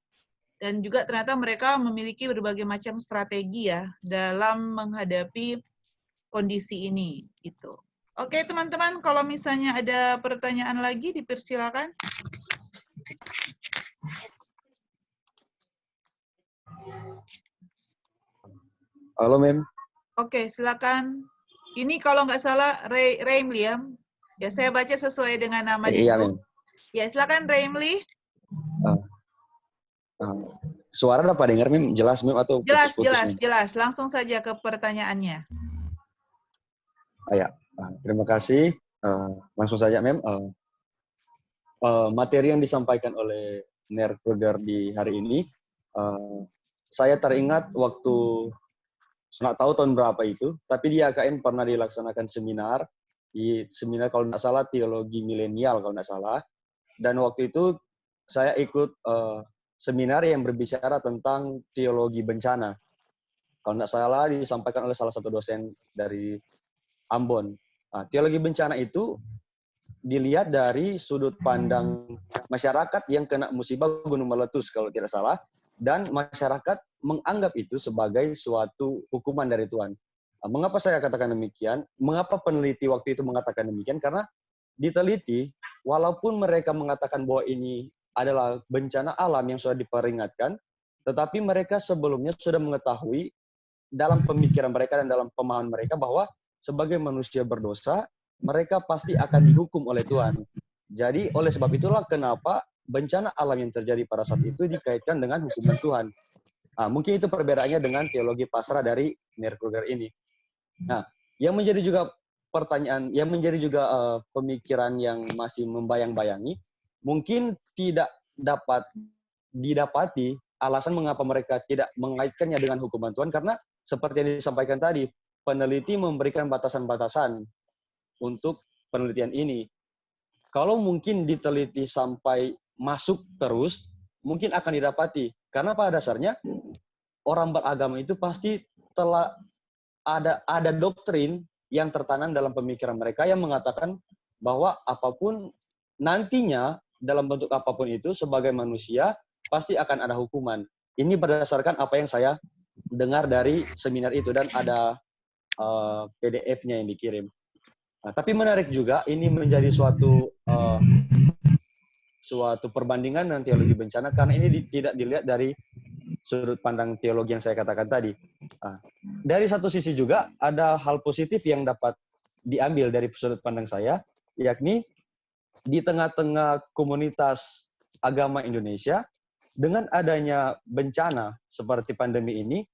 Dan juga ternyata mereka memiliki berbagai macam strategi ya dalam menghadapi kondisi ini gitu. Oke teman-teman, kalau misalnya ada pertanyaan lagi dipersilakan. Halo, Mem. Oke, silakan. Ini kalau nggak salah Raimli ya. Ya, saya baca sesuai dengan nama Iya, dulu. Mem. Ya, silakan Raimli. Suara dapat dengar, Mem? Jelas, Mem, atau Jelas, putus-putus, jelas, Mem? jelas. Langsung saja ke pertanyaannya. Ya. Terima kasih. Langsung saja, Mem. Materi yang disampaikan oleh Ner Kruger di hari ini, saya teringat waktu, nggak tahu tahun berapa itu, tapi di AKN pernah dilaksanakan seminar, kalau nggak salah teologi milenial kalau nggak salah, dan waktu itu saya ikut seminar yang berbicara tentang teologi bencana. Kalau nggak salah disampaikan oleh salah satu dosen dari Ambon. Nah, teologi bencana itu dilihat dari sudut pandang masyarakat yang kena musibah gunung meletus kalau tidak salah, dan masyarakat menganggap itu sebagai suatu hukuman dari Tuhan. Nah, mengapa saya katakan demikian? Mengapa peneliti waktu itu mengatakan demikian? Karena diteliti, walaupun mereka mengatakan bahwa ini adalah bencana alam yang sudah diperingatkan, tetapi mereka sebelumnya sudah mengetahui dalam pemikiran mereka dan dalam pemahaman mereka bahwa sebagai manusia berdosa, mereka pasti akan dihukum oleh Tuhan. Jadi oleh sebab itulah kenapa bencana alam yang terjadi pada saat itu dikaitkan dengan hukuman Tuhan. Nah, mungkin itu perbedaannya dengan teologi pasrah dari Ner Kruger ini. Nah, yang menjadi juga pertanyaan, yang menjadi juga pemikiran yang masih membayang-bayangi, mungkin tidak dapat didapati alasan mengapa mereka tidak mengaitkannya dengan hukuman Tuhan, karena seperti yang disampaikan tadi, peneliti memberikan batasan-batasan untuk penelitian ini. Kalau mungkin diteliti sampai masuk terus, mungkin akan didapati. Karena pada dasarnya, orang beragama itu pasti telah ada doktrin yang tertanam dalam pemikiran mereka yang mengatakan bahwa apapun nantinya, dalam bentuk apapun itu, sebagai manusia, pasti akan ada hukuman. Ini berdasarkan apa yang saya dengar dari seminar itu, dan ada PDF-nya yang dikirim. Nah, tapi menarik juga, ini menjadi suatu perbandingan dengan teologi bencana, karena ini tidak dilihat dari sudut pandang teologi yang saya katakan tadi. Nah, dari satu sisi juga ada hal positif yang dapat diambil dari sudut pandang saya, yakni di tengah-tengah komunitas agama Indonesia, dengan adanya bencana seperti pandemi ini,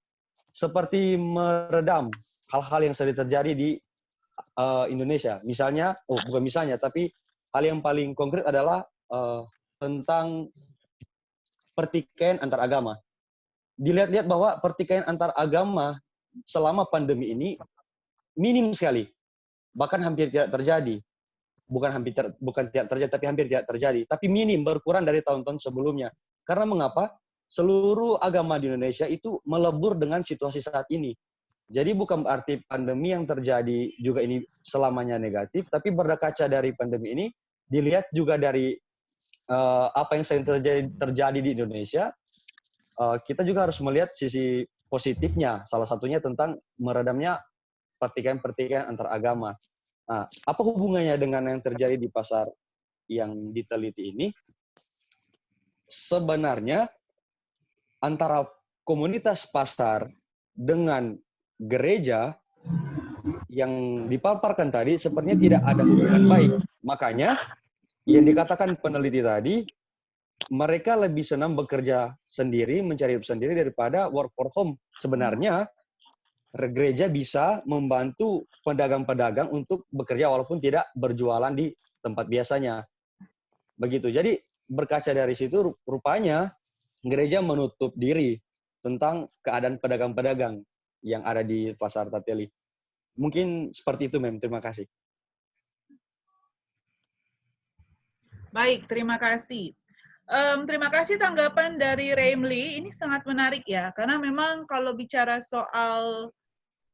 seperti meredam hal-hal yang sering terjadi di Indonesia. Misalnya, bukan misalnya, tapi hal yang paling konkret adalah tentang pertikaian antar agama. Dilihat-lihat bahwa pertikaian antar agama selama pandemi ini minim sekali, bahkan hampir tidak terjadi. Bukan tidak terjadi, tapi hampir tidak terjadi. Tapi minim, berkurang dari tahun-tahun sebelumnya. Karena mengapa? Seluruh agama di Indonesia itu melebur dengan situasi saat ini. Jadi bukan berarti pandemi yang terjadi juga ini selamanya negatif, tapi berkaca dari pandemi ini, dilihat juga dari apa yang sering terjadi di Indonesia, kita juga harus melihat sisi positifnya. Salah satunya tentang meredamnya pertikaian-pertikaian antar agama. Nah, apa hubungannya dengan yang terjadi di pasar yang diteliti ini? Sebenarnya antara komunitas pasar dengan gereja yang dipaparkan tadi sepertinya tidak ada hubungan baik. Makanya yang dikatakan peneliti tadi, mereka lebih senang bekerja sendiri, mencari hidup sendiri daripada work for home. Sebenarnya gereja bisa membantu pedagang-pedagang untuk bekerja walaupun tidak berjualan di tempat biasanya. Begitu. Jadi berkaca dari situ, rupanya gereja menutup diri tentang keadaan pedagang-pedagang. yang ada di Pasar Tateli. Mungkin seperti itu, Mem. Terima kasih. Baik, terima kasih. Terima kasih tanggapan dari Remli. Ini sangat menarik ya, karena memang kalau bicara soal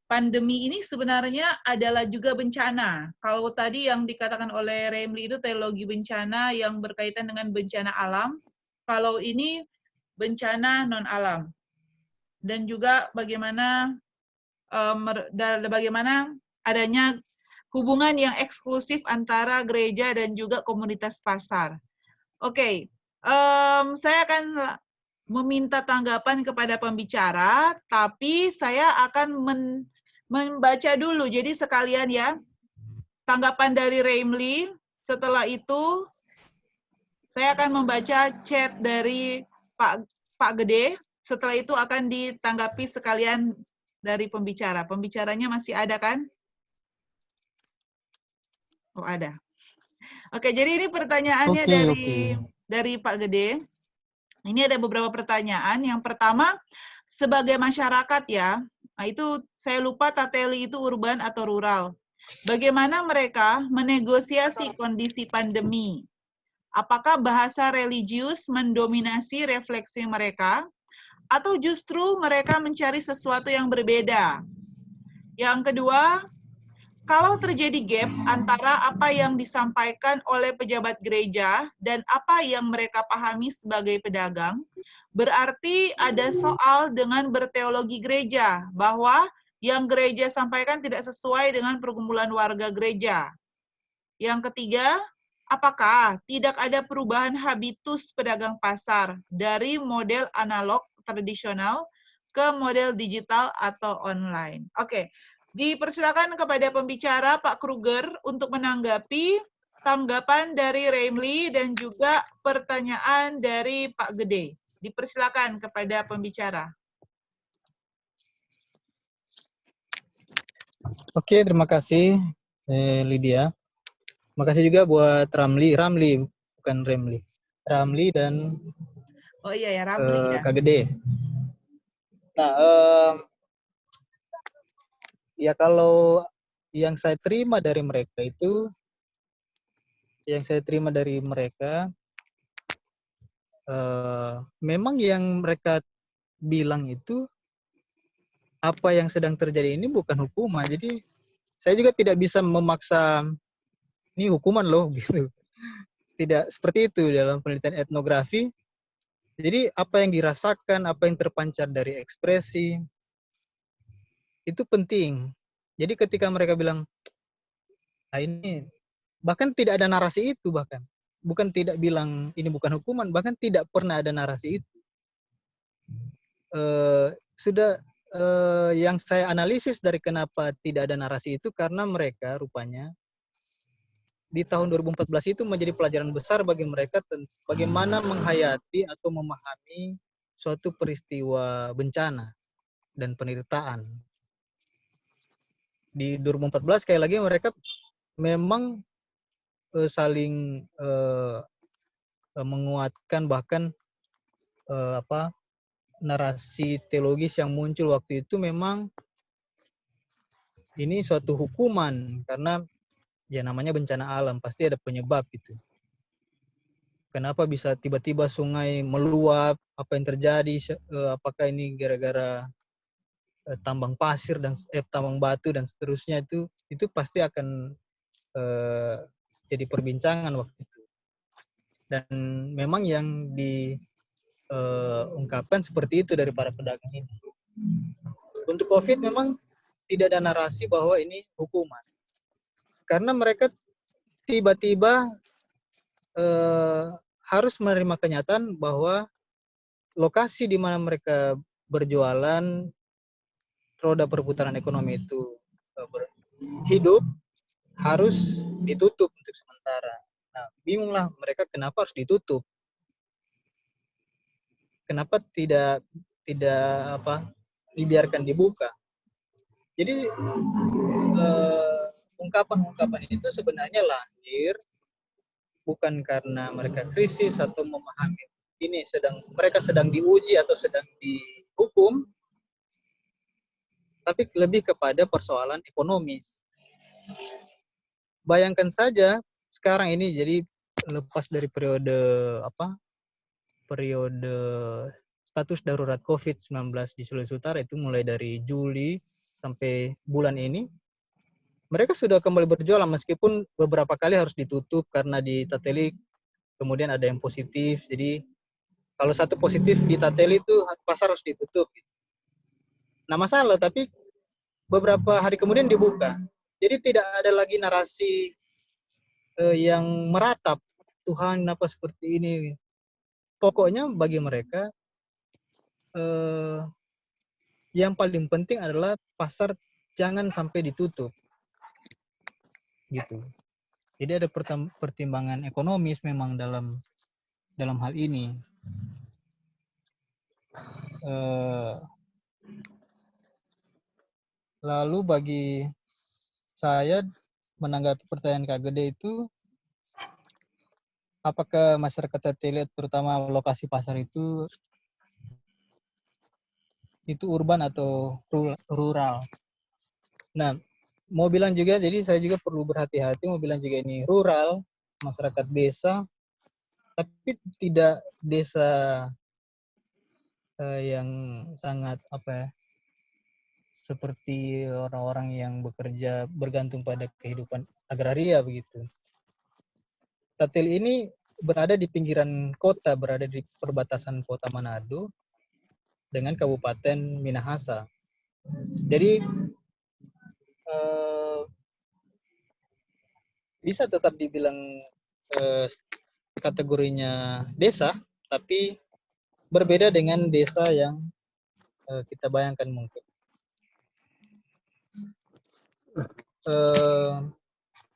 pandemi ini sebenarnya adalah juga bencana. Kalau tadi yang dikatakan oleh Remli itu teologi bencana yang berkaitan dengan bencana alam, kalau ini bencana non-alam. Dan juga bagaimana bagaimana adanya hubungan yang eksklusif antara gereja dan juga komunitas pasar. Oke, saya akan meminta tanggapan kepada pembicara, tapi saya akan membaca dulu. Jadi sekalian ya, tanggapan dari Remli. Setelah itu, saya akan membaca chat dari Pak Gede. Setelah itu akan ditanggapi sekalian dari pembicara. Pembicaranya masih ada kan? Oh, ada. Oke, jadi ini pertanyaannya dari Pak Gede. Ini ada beberapa pertanyaan. Yang pertama, sebagai masyarakat ya, nah itu saya lupa Tateli itu urban atau rural. Bagaimana mereka menegosiasi kondisi pandemi? Apakah bahasa religius mendominasi refleksi mereka? Atau justru mereka mencari sesuatu yang berbeda? Yang kedua, kalau terjadi gap antara apa yang disampaikan oleh pejabat gereja dan apa yang mereka pahami sebagai pedagang, berarti ada soal dengan berteologi gereja, bahwa yang gereja sampaikan tidak sesuai dengan pergumulan warga gereja. Yang ketiga, apakah tidak ada perubahan habitus pedagang pasar dari model analog tradisional ke model digital atau online? Oke. Dipersilakan kepada pembicara Pak Kruger untuk menanggapi tanggapan dari Remli dan juga pertanyaan dari Pak Gede. Dipersilakan kepada pembicara. Oke, terima kasih Lydia. Terima kasih juga buat Ramli, bukan Remli. Ramli dan Oh iya ya, Ramli ya. Kak Gede. Nah, ya kalau yang saya terima dari mereka itu, memang yang mereka bilang itu, apa yang sedang terjadi ini bukan hukuman. Jadi saya juga tidak bisa memaksa, ini hukuman loh, gitu. Tidak seperti itu dalam penelitian etnografi. Jadi apa yang dirasakan, apa yang terpancar dari ekspresi, itu penting. Jadi ketika mereka bilang, nah ini, bahkan tidak ada narasi itu bahkan. Bukan tidak bilang ini bukan hukuman, bahkan tidak pernah ada narasi itu. Yang saya analisis dari kenapa tidak ada narasi itu, karena mereka rupanya di tahun 2014 itu menjadi pelajaran besar bagi mereka bagaimana menghayati atau memahami suatu peristiwa bencana dan penderitaan. Di 2014 sekali lagi mereka memang saling menguatkan, bahkan narasi teologis yang muncul waktu itu memang ini suatu hukuman, karena ya namanya bencana alam, pasti ada penyebab gitu. Kenapa bisa tiba-tiba sungai meluap, apa yang terjadi, apakah ini gara-gara tambang pasir dan tambang batu dan seterusnya, itu pasti akan jadi perbincangan waktu itu. Dan memang yang diungkapkan seperti itu dari para pedagang ini. Untuk COVID memang tidak ada narasi bahwa ini hukuman. Karena mereka tiba-tiba harus menerima kenyataan bahwa lokasi di mana mereka berjualan, roda perputaran ekonomi itu hidup, harus ditutup untuk sementara. Nah, bingunglah mereka kenapa harus ditutup. Kenapa tidak dibiarkan dibuka. Jadi ungkapan-ungkapan itu sebenarnya lahir bukan karena mereka krisis atau memahami ini mereka sedang diuji atau sedang dihukum, tapi lebih kepada persoalan ekonomis. Bayangkan saja sekarang ini, jadi lepas dari periode status darurat COVID-19 di Sulawesi Utara itu mulai dari Juli sampai bulan ini, mereka sudah kembali berjualan meskipun beberapa kali harus ditutup karena di Tateli kemudian ada yang positif. Jadi kalau satu positif di Tateli itu pasar harus ditutup. Nah masalah, tapi beberapa hari kemudian dibuka. Jadi tidak ada lagi narasi yang meratap, Tuhan kenapa seperti ini. Pokoknya bagi mereka yang paling penting adalah pasar jangan sampai ditutup. Gitu. Jadi ada pertimbangan ekonomis memang dalam hal ini. Lalu bagi saya menanggapi pertanyaan Kak Gede itu, apakah masyarakat Tateli terutama lokasi pasar itu urban atau rural? Nah, mau bilang juga, jadi saya juga perlu berhati-hati mau bilang juga ini rural, masyarakat desa, tapi tidak desa yang sangat seperti orang-orang yang bekerja bergantung pada kehidupan agraria begitu. Tatil ini berada di pinggiran kota, berada di perbatasan kota Manado dengan Kabupaten Minahasa. Jadi bisa tetap dibilang kategorinya desa, tapi berbeda dengan desa yang kita bayangkan mungkin.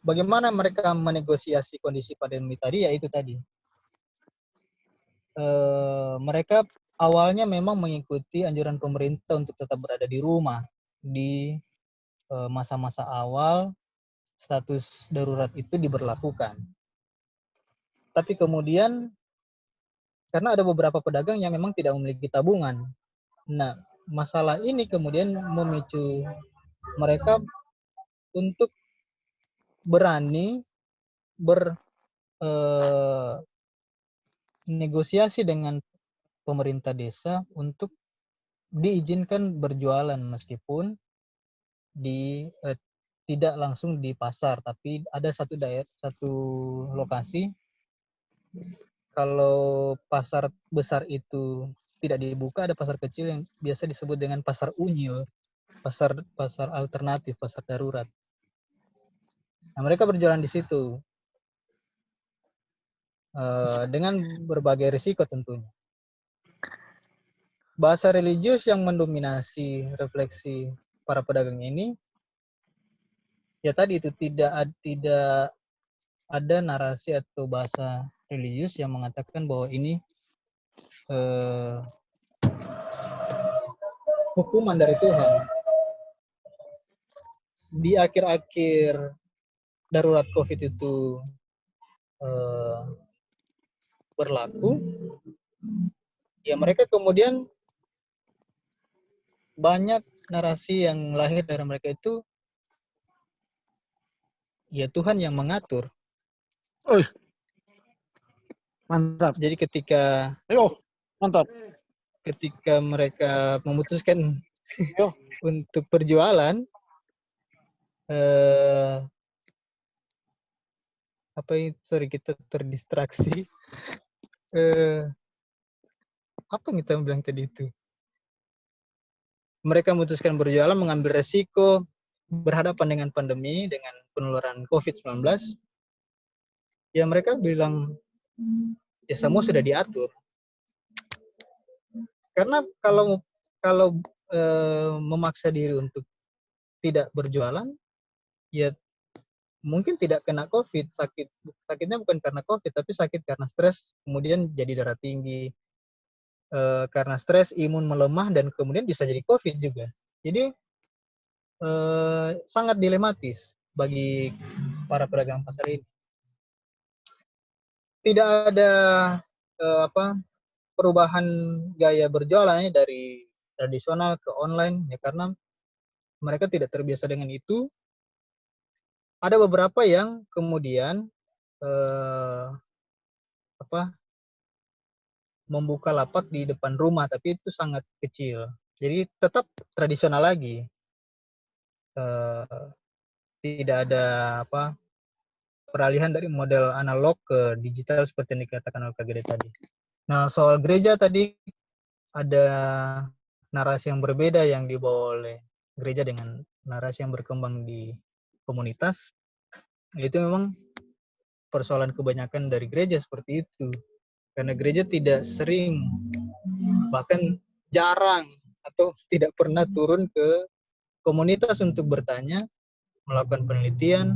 Bagaimana mereka menegosiasi kondisi pandemi tadi, ya itu tadi. Mereka awalnya memang mengikuti anjuran pemerintah untuk tetap berada di rumah di masa-masa awal status darurat itu diberlakukan. Tapi kemudian karena ada beberapa pedagang yang memang tidak memiliki tabungan. Nah, masalah ini kemudian memicu mereka untuk berani negosiasi dengan pemerintah desa untuk diizinkan berjualan meskipun tidak langsung di pasar, tapi ada satu lokasi kalau pasar besar itu tidak dibuka, ada pasar kecil yang biasa disebut dengan pasar unyil, pasar alternatif, pasar darurat. Nah, mereka berjualan di situ dengan berbagai risiko tentunya. Bahasa religius yang mendominasi refleksi para pedagang ini, ya tadi itu tidak ada narasi atau bahasa religius yang mengatakan bahwa ini hukuman dari Tuhan. Di akhir-akhir darurat COVID itu berlaku, ya mereka kemudian banyak narasi yang lahir dari mereka itu, ya Tuhan yang mengatur. Mantap. Jadi ketika Mantap. Ketika mereka memutuskan untuk berjualan, kita terdistraksi. Apa yang kita bilang tadi itu? Mereka memutuskan berjualan, mengambil resiko, berhadapan dengan pandemi, dengan penularan COVID-19. Ya mereka bilang, ya semua sudah diatur. Karena kalau memaksa diri untuk tidak berjualan, ya mungkin tidak kena COVID. Sakitnya bukan karena COVID, tapi sakit karena stres, kemudian jadi darah tinggi. Karena stres, imun melemah, dan kemudian bisa jadi COVID juga. Jadi sangat dilematis bagi para pedagang pasar ini. Tidak ada perubahan gaya berjualannya dari tradisional ke online, ya karena mereka tidak terbiasa dengan itu, ada beberapa yang kemudian membuka lapak di depan rumah, tapi itu sangat kecil. Jadi tetap tradisional lagi. Tidak ada peralihan dari model analog ke digital seperti yang dikatakan oleh Kak Gede tadi. Nah, soal gereja tadi ada narasi yang berbeda yang dibawa oleh gereja dengan narasi yang berkembang di komunitas. Itu memang persoalan kebanyakan dari gereja seperti itu. Karena gereja tidak sering, bahkan jarang atau tidak pernah turun ke komunitas untuk bertanya, melakukan penelitian,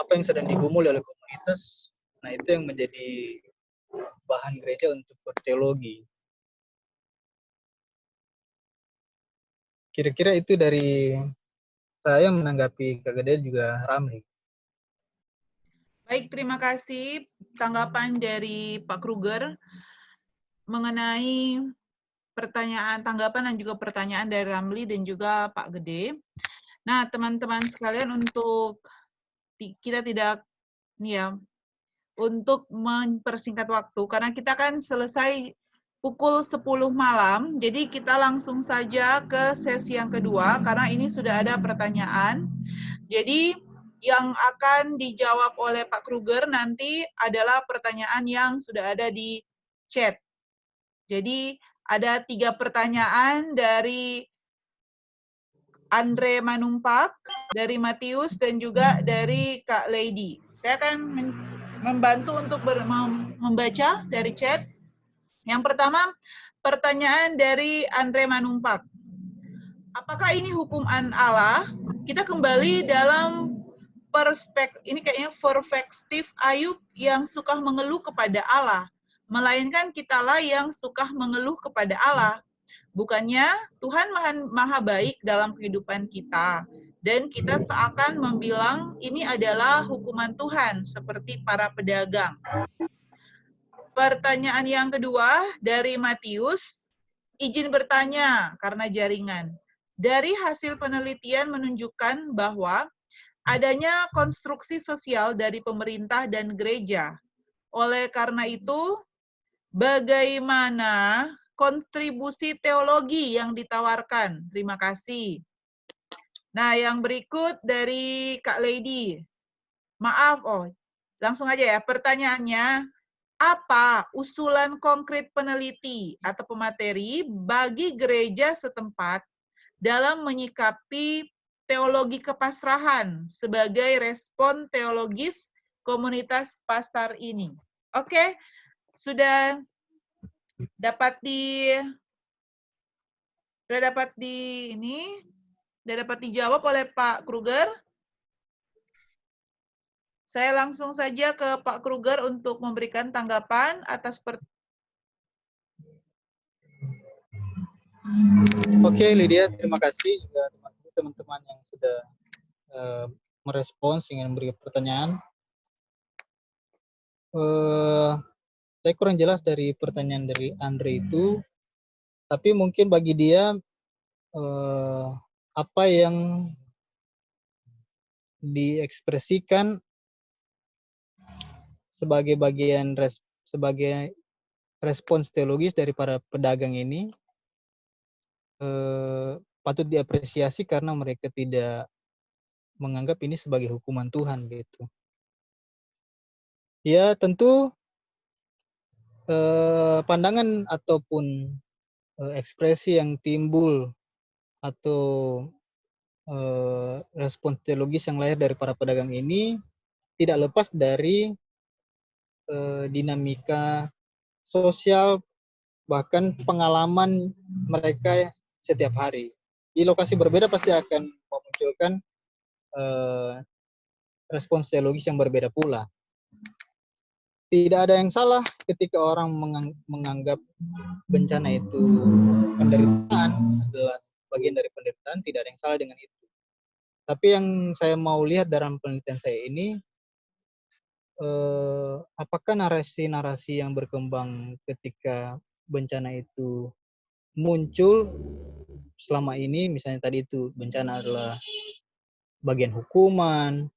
apa yang sedang digumuli oleh komunitas. Nah, itu yang menjadi bahan gereja untuk berteologi. Kira-kira itu dari saya, menanggapi Kak Gede juga Ramli. Baik, terima kasih tanggapan dari Pak Kruger mengenai tanggapan dan juga pertanyaan dari Ramli dan juga Pak Gede. Nah, teman-teman sekalian, untuk kita tidak untuk mempersingkat waktu, karena kita kan selesai pukul 10 malam, jadi kita langsung saja ke sesi yang kedua, karena ini sudah ada pertanyaan. Jadi yang akan dijawab oleh Pak Kruger nanti adalah pertanyaan yang sudah ada di chat. Jadi ada 3 pertanyaan dari Andre Manumpak, dari Matius, dan juga dari Kak Lady. Saya akan membantu untuk membaca dari chat. Yang pertama, pertanyaan dari Andre Manumpak. Apakah ini hukum Allah? Kita kembali dalam ini kayaknya perspektif Ayub yang suka mengeluh kepada Allah. Melainkan kitalah yang suka mengeluh kepada Allah. Bukannya Tuhan maha baik dalam kehidupan kita. Dan kita seakan membilang ini adalah hukuman Tuhan, seperti para pedagang. Pertanyaan yang kedua dari Matius, izin bertanya karena jaringan. Dari hasil penelitian menunjukkan bahwa adanya konstruksi sosial dari pemerintah dan gereja. Oleh karena itu, bagaimana kontribusi teologi yang ditawarkan? Terima kasih. Nah, yang berikut dari Kak Lady. Maaf, langsung aja ya. Pertanyaannya, apa usulan konkret peneliti atau pemateri bagi gereja setempat dalam menyikapi teologi kepasrahan sebagai respon teologis komunitas pasar ini? Oke, sudah dapat dijawab oleh Pak Kruger. Saya langsung saja ke Pak Kruger untuk memberikan tanggapan atas Oke, Lydia, terima kasih juga teman-teman yang sudah merespons dengan memberi pertanyaan. Saya kurang jelas dari pertanyaan dari Andre itu, tapi mungkin bagi dia apa yang diekspresikan sebagai sebagai respons teologis dari para pedagang ini patut diapresiasi karena mereka tidak menganggap ini sebagai hukuman Tuhan gitu. Ya, tentu pandangan ataupun ekspresi yang timbul atau respons teologis yang lahir dari para pedagang ini tidak lepas dari dinamika sosial, bahkan pengalaman mereka setiap hari. Di lokasi berbeda pasti akan memunculkan respons teologis yang berbeda pula. Tidak ada yang salah ketika orang menganggap bencana itu penderitaan, adalah bagian dari penderitaan, tidak ada yang salah dengan itu. Tapi yang saya mau lihat dalam penelitian saya ini, apakah narasi-narasi yang berkembang ketika bencana itu muncul selama ini, misalnya tadi itu bencana adalah bagian hukuman,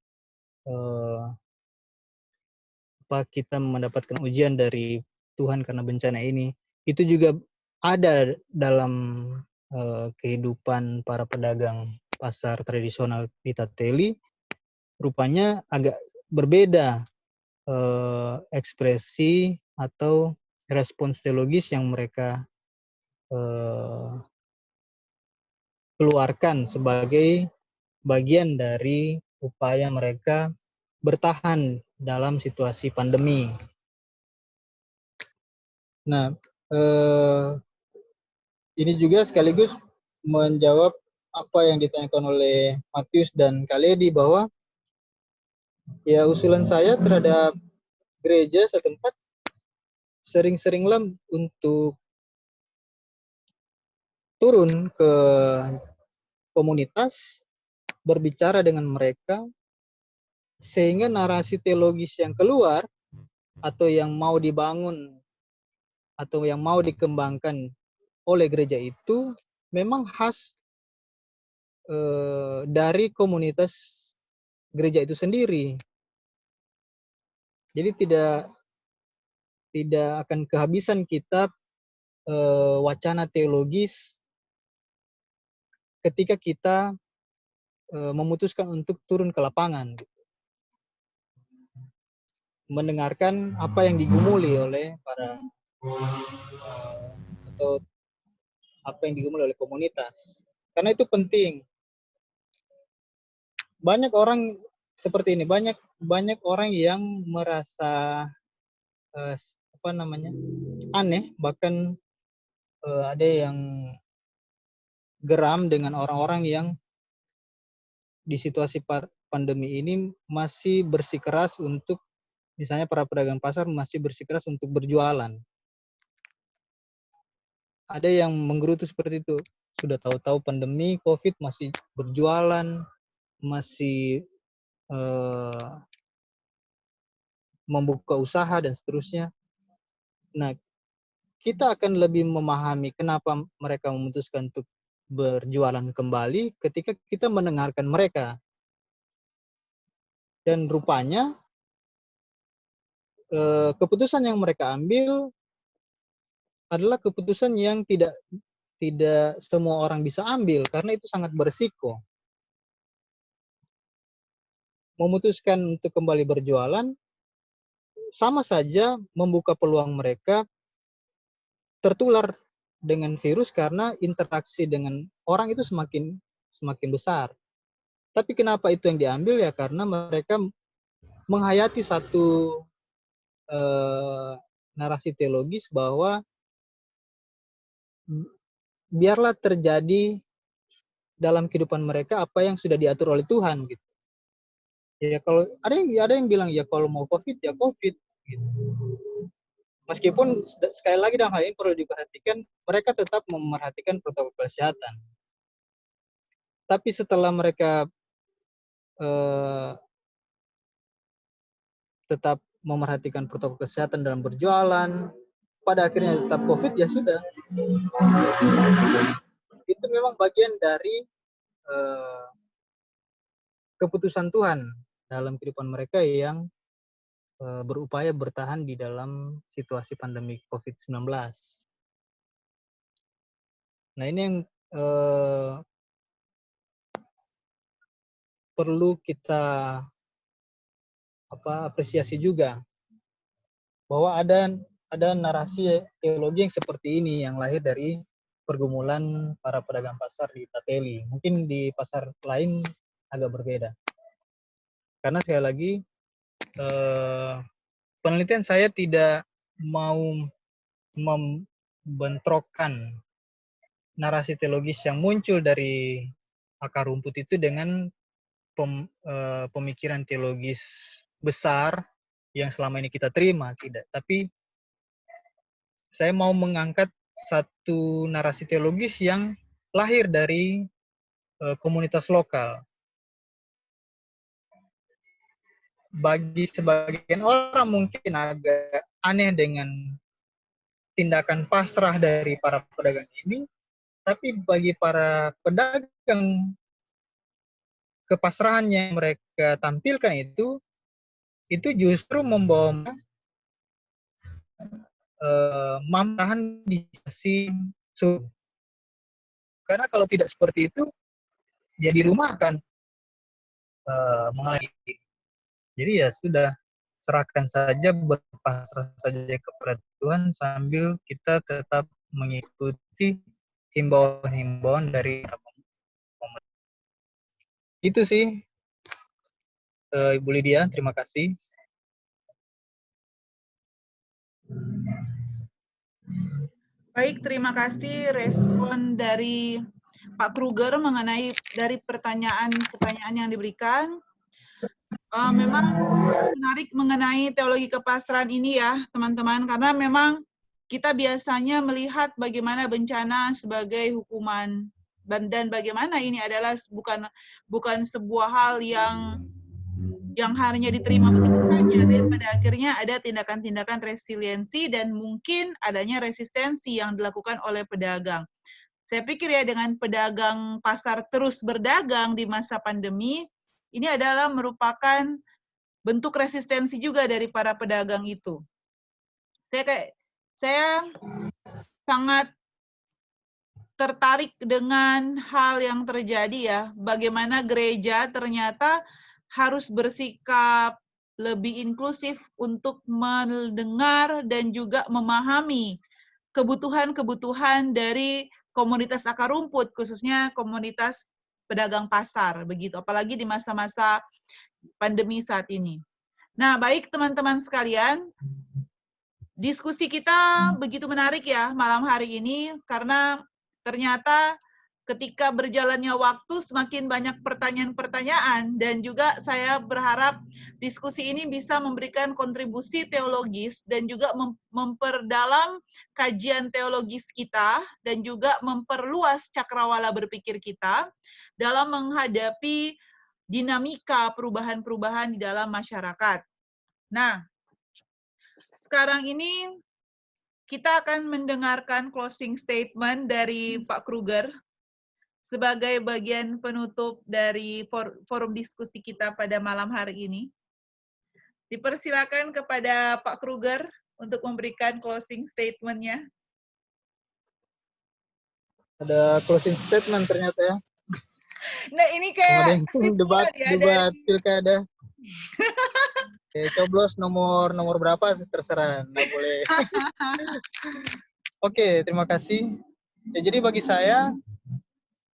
apa kita mendapatkan ujian dari Tuhan karena bencana ini, itu juga ada dalam kehidupan para pedagang pasar tradisional di Tateli. Rupanya agak berbeda ekspresi atau respons teologis yang mereka keluarkan sebagai bagian dari upaya mereka bertahan dalam situasi pandemi. Nah, ini juga sekaligus menjawab apa yang ditanyakan oleh Matius dan Kaledi, bahwa ya usulan saya terhadap gereja setempat sering-seringlah untuk turun ke komunitas, berbicara dengan mereka, sehingga narasi teologis yang keluar atau yang mau dibangun atau yang mau dikembangkan oleh gereja itu memang khas dari komunitas gereja itu sendiri. Jadi tidak akan kehabisan kita wacana teologis ketika kita memutuskan untuk turun ke lapangan, mendengarkan apa yang digumuli oleh para atau apa yang digumuli oleh komunitas. Karena itu penting. Banyak orang seperti ini, banyak orang yang merasa aneh, bahkan ada yang geram dengan orang-orang yang di situasi pandemi ini masih bersikeras untuk, misalnya para pedagang pasar masih bersikeras untuk berjualan. Ada yang menggerutu seperti itu. Sudah tahu-tahu pandemi COVID masih berjualan, masih membuka usaha dan seterusnya. Nah, kita akan lebih memahami kenapa mereka memutuskan untuk berjualan kembali ketika kita mendengarkan mereka. Dan rupanya keputusan yang mereka ambil adalah keputusan yang tidak semua orang bisa ambil, karena itu sangat berisiko. Memutuskan untuk kembali berjualan sama saja membuka peluang mereka tertular dengan virus karena interaksi dengan orang itu semakin besar. Tapi kenapa itu yang diambil? Ya karena mereka menghayati satu narasi teologis bahwa biarlah terjadi dalam kehidupan mereka apa yang sudah diatur oleh Tuhan, gitu. Ya kalau ada yang bilang ya kalau mau COVID ya COVID, gitu. Meskipun sekali lagi dalam hal ini perlu diperhatikan, mereka tetap memerhatikan protokol kesehatan. Tapi setelah mereka tetap memerhatikan protokol kesehatan dalam berjualan, pada akhirnya tetap COVID, ya sudah. Itu memang bagian dari keputusan Tuhan dalam kehidupan mereka yang berupaya bertahan di dalam situasi pandemi COVID-19. Nah, ini yang perlu kita apresiasi juga, bahwa ada narasi teologi yang seperti ini yang lahir dari pergumulan para pedagang pasar di Tateli. Mungkin di pasar lain agak berbeda. Karena sekali lagi penelitian saya tidak mau membentrokkan narasi teologis yang muncul dari akar rumput itu dengan pemikiran teologis besar yang selama ini kita terima, tidak. Tapi saya mau mengangkat satu narasi teologis yang lahir dari komunitas lokal. Bagi sebagian orang mungkin agak aneh dengan tindakan pasrah dari para pedagang ini, Tapi bagi para pedagang, kepasrahan yang mereka tampilkan itu justru membawa tahan di sisi suhu. Karena kalau tidak seperti itu, ya di rumah akan mengalami. Jadi ya sudah, serahkan saja, berpasrah saja kepada Tuhan sambil kita tetap mengikuti himbauan-himbauan dari pemerintah. Itu sih, Ibu Lydia, terima kasih. Baik, terima kasih respon dari Pak Kruger mengenai dari pertanyaan-pertanyaan yang diberikan. Memang menarik mengenai teologi kepasrahan ini ya, teman-teman, karena memang kita biasanya melihat bagaimana bencana sebagai hukuman dan bagaimana ini adalah bukan sebuah hal yang hanya diterima begitu saja, dan pada akhirnya ada tindakan-tindakan resiliensi dan mungkin adanya resistensi yang dilakukan oleh pedagang. Saya pikir ya, dengan pedagang pasar terus berdagang di masa pandemi, ini adalah merupakan bentuk resistensi juga dari para pedagang itu. Saya sangat tertarik dengan hal yang terjadi ya, bagaimana gereja ternyata harus bersikap lebih inklusif untuk mendengar dan juga memahami kebutuhan-kebutuhan dari komunitas akar rumput, khususnya komunitas pedagang pasar, begitu. Apalagi di masa-masa pandemi saat ini. Nah, baik teman-teman sekalian, diskusi kita begitu menarik ya malam hari ini, karena ternyata ketika berjalannya waktu semakin banyak pertanyaan-pertanyaan, dan juga saya berharap diskusi ini bisa memberikan kontribusi teologis dan juga memperdalam kajian teologis kita dan juga memperluas cakrawala berpikir kita dalam menghadapi dinamika perubahan-perubahan di dalam masyarakat. Nah, sekarang ini kita akan mendengarkan closing statement dari Pak Kruger sebagai bagian penutup dari forum diskusi kita pada malam hari ini. Dipersilakan kepada Pak Kruger untuk memberikan closing statement-nya. Ada closing statement ternyata ya. Nah, ini kayak debat pilkada. Oke, coblos nomor berapa terserah, nggak boleh. Oke, terima kasih. Ya, jadi bagi saya,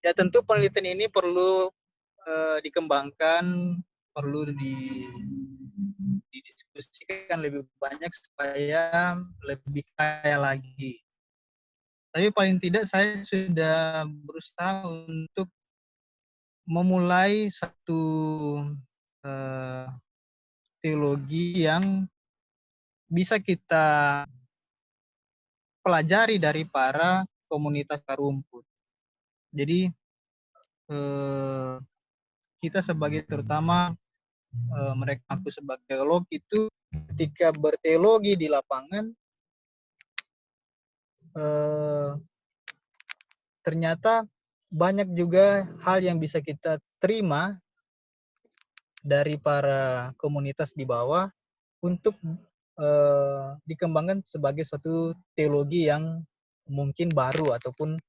ya tentu penelitian ini perlu dikembangkan, perlu didiskusikan lebih banyak supaya lebih kaya lagi. Tapi paling tidak saya sudah berusaha untuk memulai satu teologi yang bisa kita pelajari dari para komunitas akar rumput. Jadi kita sebagai, terutama mereka aku sebagai teolog itu, ketika berteologi di lapangan ternyata banyak juga hal yang bisa kita terima dari para komunitas di bawah untuk dikembangkan sebagai suatu teologi yang mungkin baru ataupun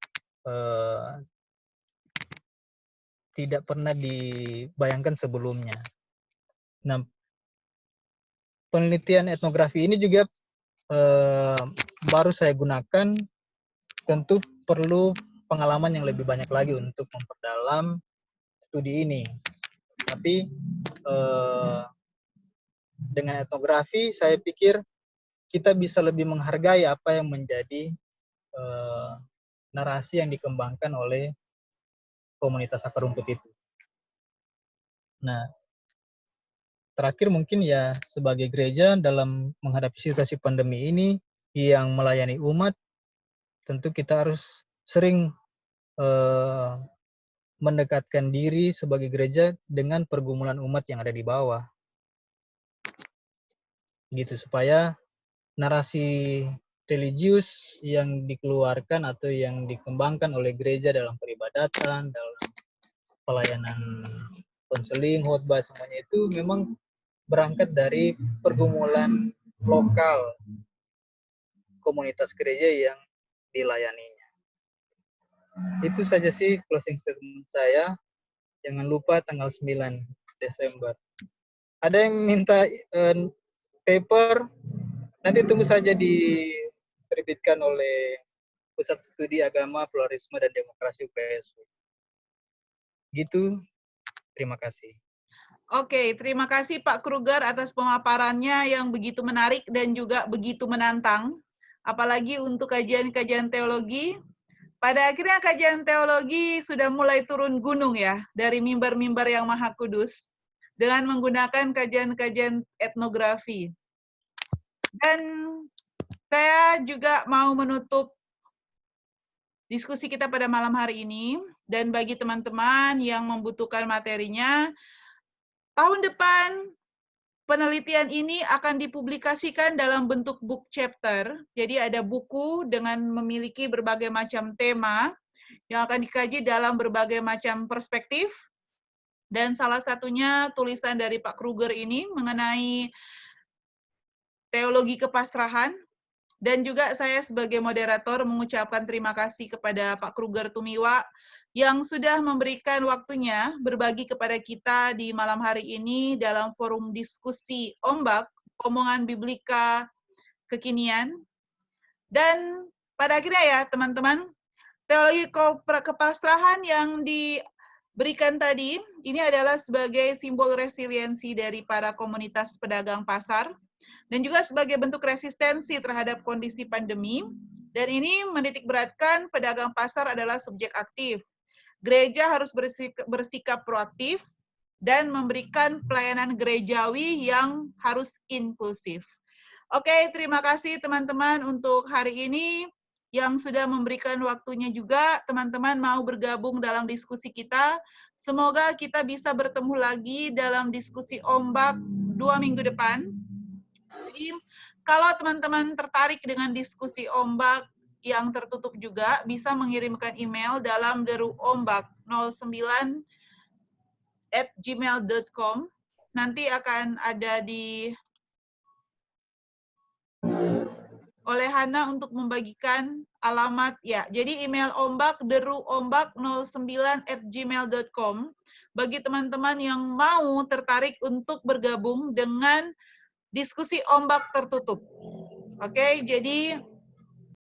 tidak pernah dibayangkan sebelumnya. Nah, penelitian etnografi ini juga baru saya gunakan, tentu perlu pengalaman yang lebih banyak lagi untuk memperdalam studi ini. Tapi dengan etnografi saya pikir kita bisa lebih menghargai apa yang menjadi narasi yang dikembangkan oleh komunitas akar rumput itu. Nah, terakhir mungkin ya, sebagai gereja dalam menghadapi situasi pandemi ini yang melayani umat, tentu kita harus sering mendekatkan diri sebagai gereja dengan pergumulan umat yang ada di bawah. Gitu, supaya narasi religius yang dikeluarkan atau yang dikembangkan oleh gereja dalam peribadatan, dalam pelayanan konseling, khotbah, semuanya itu memang berangkat dari pergumulan lokal komunitas gereja yang dilayaninya. Itu saja sih closing statement saya. Jangan lupa tanggal 9 Desember. Ada yang minta paper, nanti tunggu saja diterbitkan oleh Pusat Studi Agama, Pluralisme, dan Demokrasi UPSU. Gitu, terima kasih. Oke, terima kasih Pak Kruger atas pemaparannya yang begitu menarik dan juga begitu menantang. Apalagi untuk kajian-kajian teologi. Pada akhirnya kajian teologi sudah mulai turun gunung ya, dari mimbar-mimbar yang maha kudus, dengan menggunakan kajian-kajian etnografi. Dan saya juga mau menutup diskusi kita pada malam hari ini, dan bagi teman-teman yang membutuhkan materinya, tahun depan penelitian ini akan dipublikasikan dalam bentuk book chapter. Jadi ada buku dengan memiliki berbagai macam tema yang akan dikaji dalam berbagai macam perspektif. Dan salah satunya tulisan dari Pak Kruger ini mengenai teologi kepasrahan. Dan juga saya sebagai moderator mengucapkan terima kasih kepada Pak Kruger Tumiwa yang sudah memberikan waktunya berbagi kepada kita di malam hari ini dalam forum diskusi Ombak, Omongan Biblika Kekinian. Dan pada akhirnya ya teman-teman, teologi kepasrahan yang diberikan tadi, ini adalah sebagai simbol resiliensi dari para komunitas pedagang pasar, dan juga sebagai bentuk resistensi terhadap kondisi pandemi. Dan ini menitik beratkan pedagang pasar adalah subjek aktif. Gereja harus bersikap proaktif dan memberikan pelayanan gerejawi yang harus inklusif. Oke, terima kasih teman-teman untuk hari ini yang sudah memberikan waktunya juga. Teman-teman mau bergabung dalam diskusi kita. Semoga kita bisa bertemu lagi dalam diskusi Ombak 2 minggu depan. Jadi, kalau teman-teman tertarik dengan diskusi Ombak yang tertutup juga, bisa mengirimkan email dalam deruombak09@gmail.com. Nanti akan ada oleh Hana untuk membagikan alamat ya. Jadi email ombak deruombak09@gmail.com bagi teman-teman yang mau tertarik untuk bergabung dengan diskusi Ombak tertutup. Oke, jadi